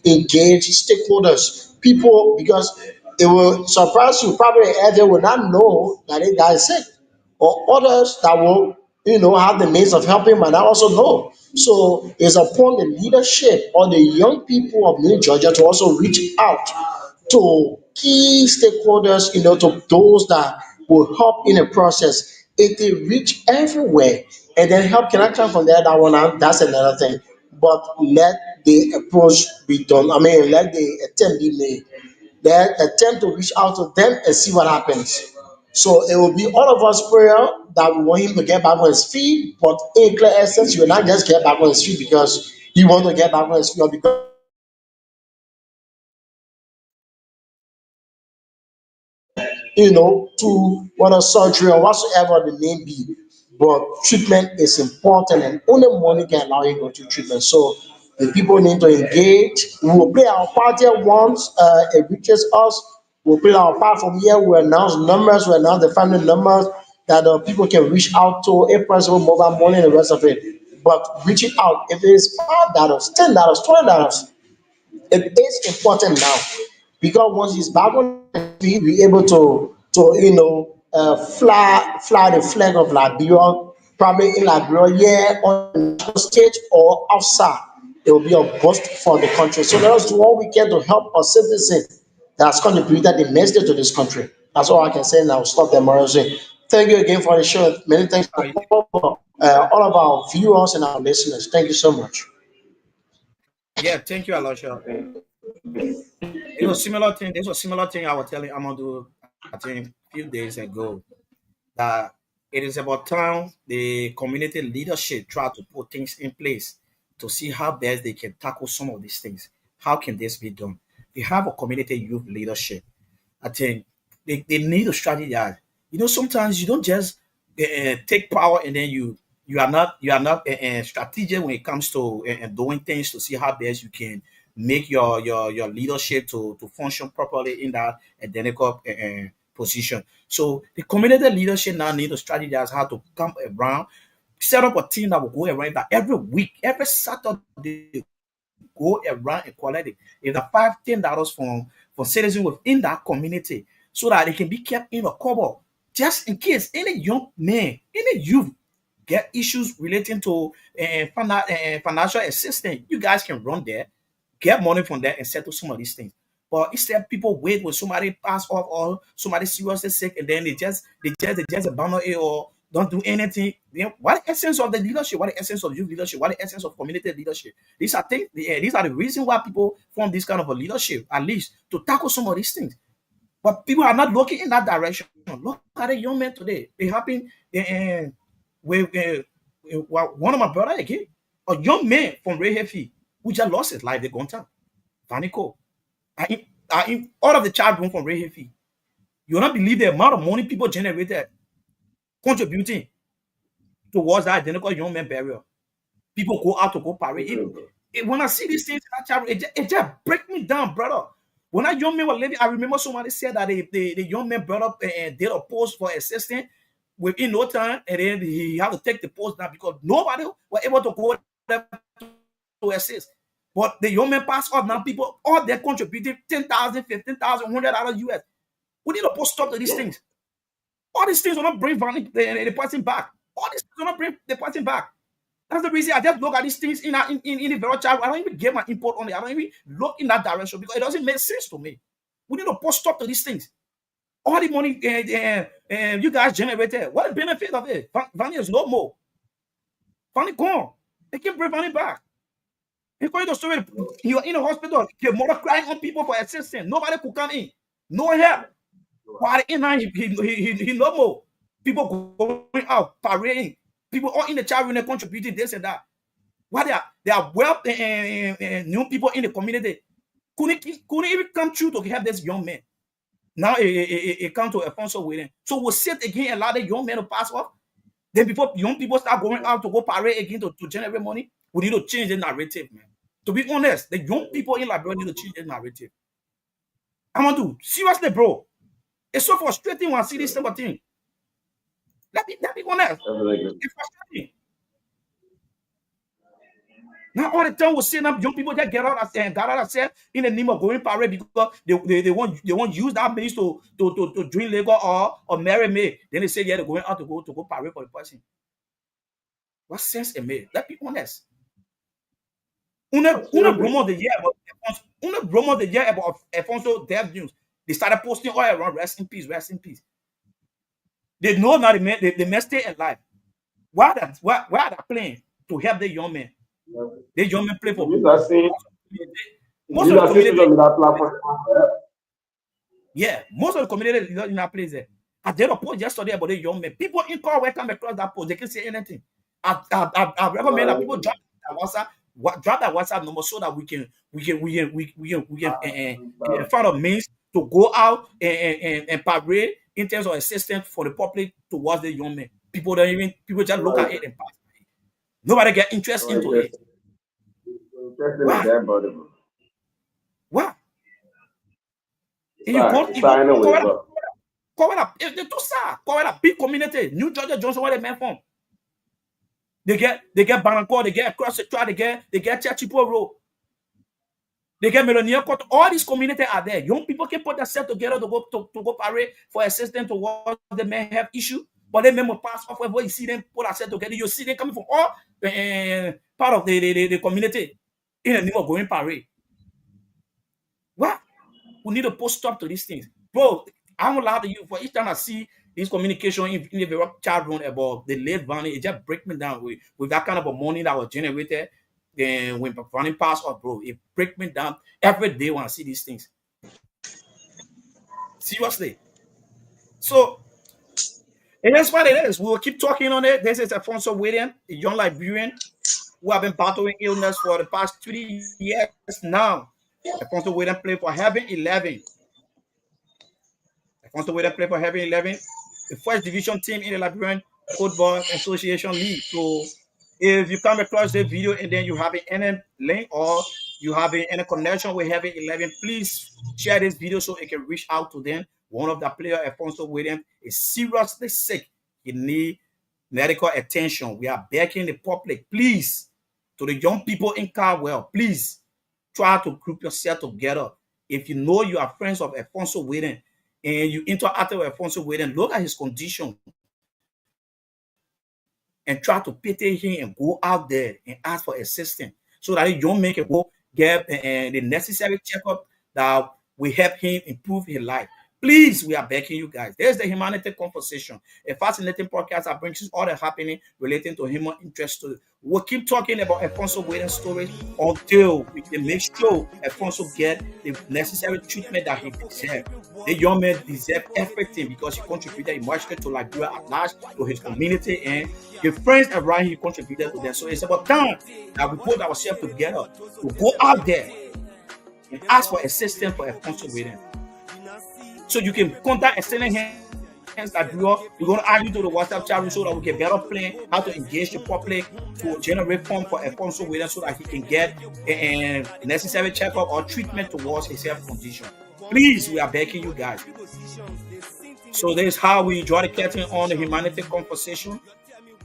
engage stakeholders, people, because it will surprise you. Probably they will not know that a guy is sick, or others that will, have the means of helping but I also know. So it's upon the leadership or the young people of New Georgia to also reach out to key stakeholders, to those that will help in the process. If they reach everywhere and then help can I come from there, that one out, that's another thing. But let the approach be done. I mean, let the attempt be made. Then attempt to reach out to them and see what happens. So it will be all of us prayer that we want him to get back on his feet, but in clear essence, you will not just get back on his feet because you want to get back on his feet or because to what a surgery or whatsoever the name be. But treatment is important and only money can allow you to go to treatment. So the people need to engage. We will play our part here once it reaches us. We'll play our part from here. We announce numbers, we announce the family numbers that people can reach out to, a person mobile money and the rest of it. But reaching out, if it is $5, $10, $20, it is important now because once he's back on his feet, be able to fly the flag of Liberia, probably in Liberia, yeah, on the national stage or outside. It will be a boost for the country. So let us do all we can to help our citizens that has contributed immensely to this country. That's all I can say now. Stop there, Morrison. Thank you again for the show. Many thanks uh, to all of our viewers and our listeners. Thank you so much. yeah, thank you, Aloysius. There's a similar thing I was telling Amadu, I think, a few days ago, that it is about time the community leadership try to put things in place to see how best they can tackle some of these things. How can this be done? We have a community youth leadership. I think they need to strategize. Sometimes you don't just take power and then you are not strategic when it comes to doing things to see how best you can make your leadership to function properly in that identical position. So the community leadership now need to strategize how to come around, set up a team that will go around that every week, every Saturday, go around and collect it. If the $5 10 from citizens within that community, so that it can be kept in a cupboard, just in case any young man, any youth get issues relating to financial assistance, you guys can run there, get money from there, and settle some of these things. But instead, people wait when somebody pass off or somebody seriously sick, and then they just abandon it or don't do anything. What the essence of the leadership? What the essence of youth leadership? What the essence of community leadership? These are things. These are the reason why people form this kind of a leadership, at least to tackle some of these things. But people are not looking in that direction. Look at the young men today. They happen with one of my brother again, a young man from Rehefi who just lost his life. They gone down. Vanico. I all of the child born from Rehefi. You will not believe the amount of money people generated contributing towards that identical young man burial. People go out to go parade. When I see these things in that child, it just break me down, brother. When that young man was living, I remember somebody said that the young man brought up and did a post for assistant within no time, and then he had to take the post down because nobody was able to go there to assist. But the young man passed off now. People, all they contributed $10,000, $15,000, $100 US. We need to put stop to these things. All these things will not bring the person back. All these things will not bring the person back. That's the reason I just look at these things in the very child. I don't even get my input on it. I don't even look in that direction because it doesn't make sense to me. We need to put stop to these things. All the money you guys generated, what the benefit of it? Vanny is no more. Vanny gone. They can't bring Vanny back. According to the story, you're in a hospital, your mother crying on people for assistance. Nobody could come in. No help. While in now, he no more. People going out, parading. People all in the child room contributing this and that. Why they are well and new people in the community couldn't even come through to help this young man. Now it come to Alfonso waiting. So we'll sit again and allow the young man to pass off. Then before young people start going out to go parade again to generate money, we need to change the narrative, man. To be honest, the young people in Liberia need to change the narrative. Amadu, seriously, bro. It's so frustrating when I see this type of thing. Let me be honest. It's frustrating. Now all the time we're seeing up young people that get out and say in the name of going parade because they won't use that means to drink liquor or marry me. Then they say yeah they're going out to go parade for the person. What sense it made? Let's be honest. Una promo the year about Alfonso death news. They started posting all around rest in peace, rest in peace. They know now they may stay alive. Why are they playing to help the young men? The young men play for most of the community. Yeah, most of the community is in that place there. I did a post yesterday about the young men. People in call come across that post, they can say anything. I recommend that people drop that WhatsApp number so that we can find a means to go out and parade in terms of assistance for the public towards the young men. People just look at it and pass. Nobody get interest into it. Why? You go cover up. They too sad. Cover up big community. New Georgia Johnson, where they men from? They get Bananco, they get across the track, they get Chachipo Road. They get Melania Court. All these communities are there. Young people can put themselves together to go parade for assistance towards the men have issue. But they may pass off wherever you see them put themselves together. You see them coming from all part of the community in the name of going parade. What? We need to put stop to these things. Bro, I'm allowed to you for each time I see this communication in the very chat room about the late Vanny, it just break me down with that kind of a money that was generated. Then when Vanny passed off, bro, it break me down every day when I see these things. Seriously. So it is what it is. We will keep talking on it. This is Alfonso William, a young Liberian who have been battling illness for the past 3 years now. Alfonso William played for Heaven 11. Alfonso Wade play for Heaven 11, the first division team in the Liberian Football Association League. So if you come across the video and then you have any link or you have any connection with Heaven 11, please share this video so it can reach out to them. One of the players, Alfonso Williams, is seriously sick. He needs medical attention. We are begging the public, please, to the young people in Caldwell, please try to group yourself together. If you know you are friends of Alfonso Williams and you interact with Alfonso Williams, look at his condition and try to pity him and go out there and ask for assistance so that the young man can go get the necessary checkup that will help him improve his life. Please, we are begging you guys. There's the Humanity Conversation, a fascinating podcast that brings you all the happening relating to human interest. We'll keep talking about Alfonso Williams' story until we can make sure Alfonso get the necessary treatment that he deserves. The young man deserves everything because he contributed emotionally to Liberia at large, to his community, and the friends around him contributed to them. So it's about time that we put ourselves together to go out there and ask for assistance for Alfonso Williams. So you can contact extended hands that we're going to add you to the WhatsApp chat room so that we can better plan how to engage the public to generate funds for Alfonso Williams so that he can get a necessary checkup or treatment towards his health condition. Please, we are begging you guys. So this is how we draw the curtain on the Humanity Conversation.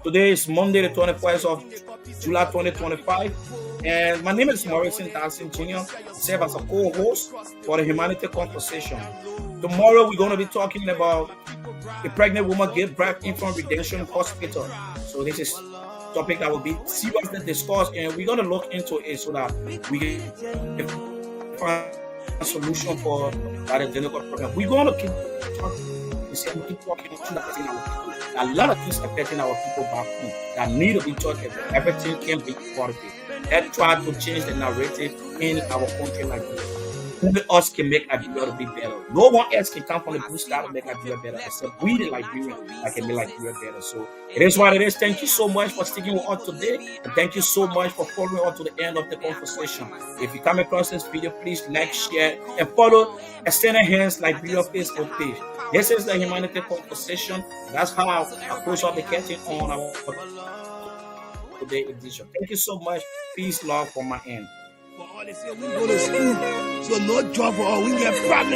Today is Monday, the 21st of July 2025. And my name is Morrison, Dassin Jr. I serve as a co-host for the Humanity Conversation. Tomorrow, we're going to be talking about a pregnant woman gave birth in from Redemption Hospital. So this is a topic that will be seriously discussed, and we're going to look into it so that we can find a solution for that identical problem. We're going to keep talking about a lot of things affecting our people back home that need to be talked about. Everything can be positive. Let's try to change the narrative in our country like this. Only us can make Liberia be better. No one else can come from the blue sky to make Liberia better except we, the Liberians, that can make Liberia better. So it is what it is. Thank you so much for sticking with us today. And thank you so much for following on to the end of the conversation. If you come across this video, please like, share, and follow Extended Hands Liberia Facebook page. This is the Humanity Conversation. That's how I close up the curtain on our today edition. Thank you so much. Peace, love from my end. For all they say, we go to school, so no job for all, we get problem.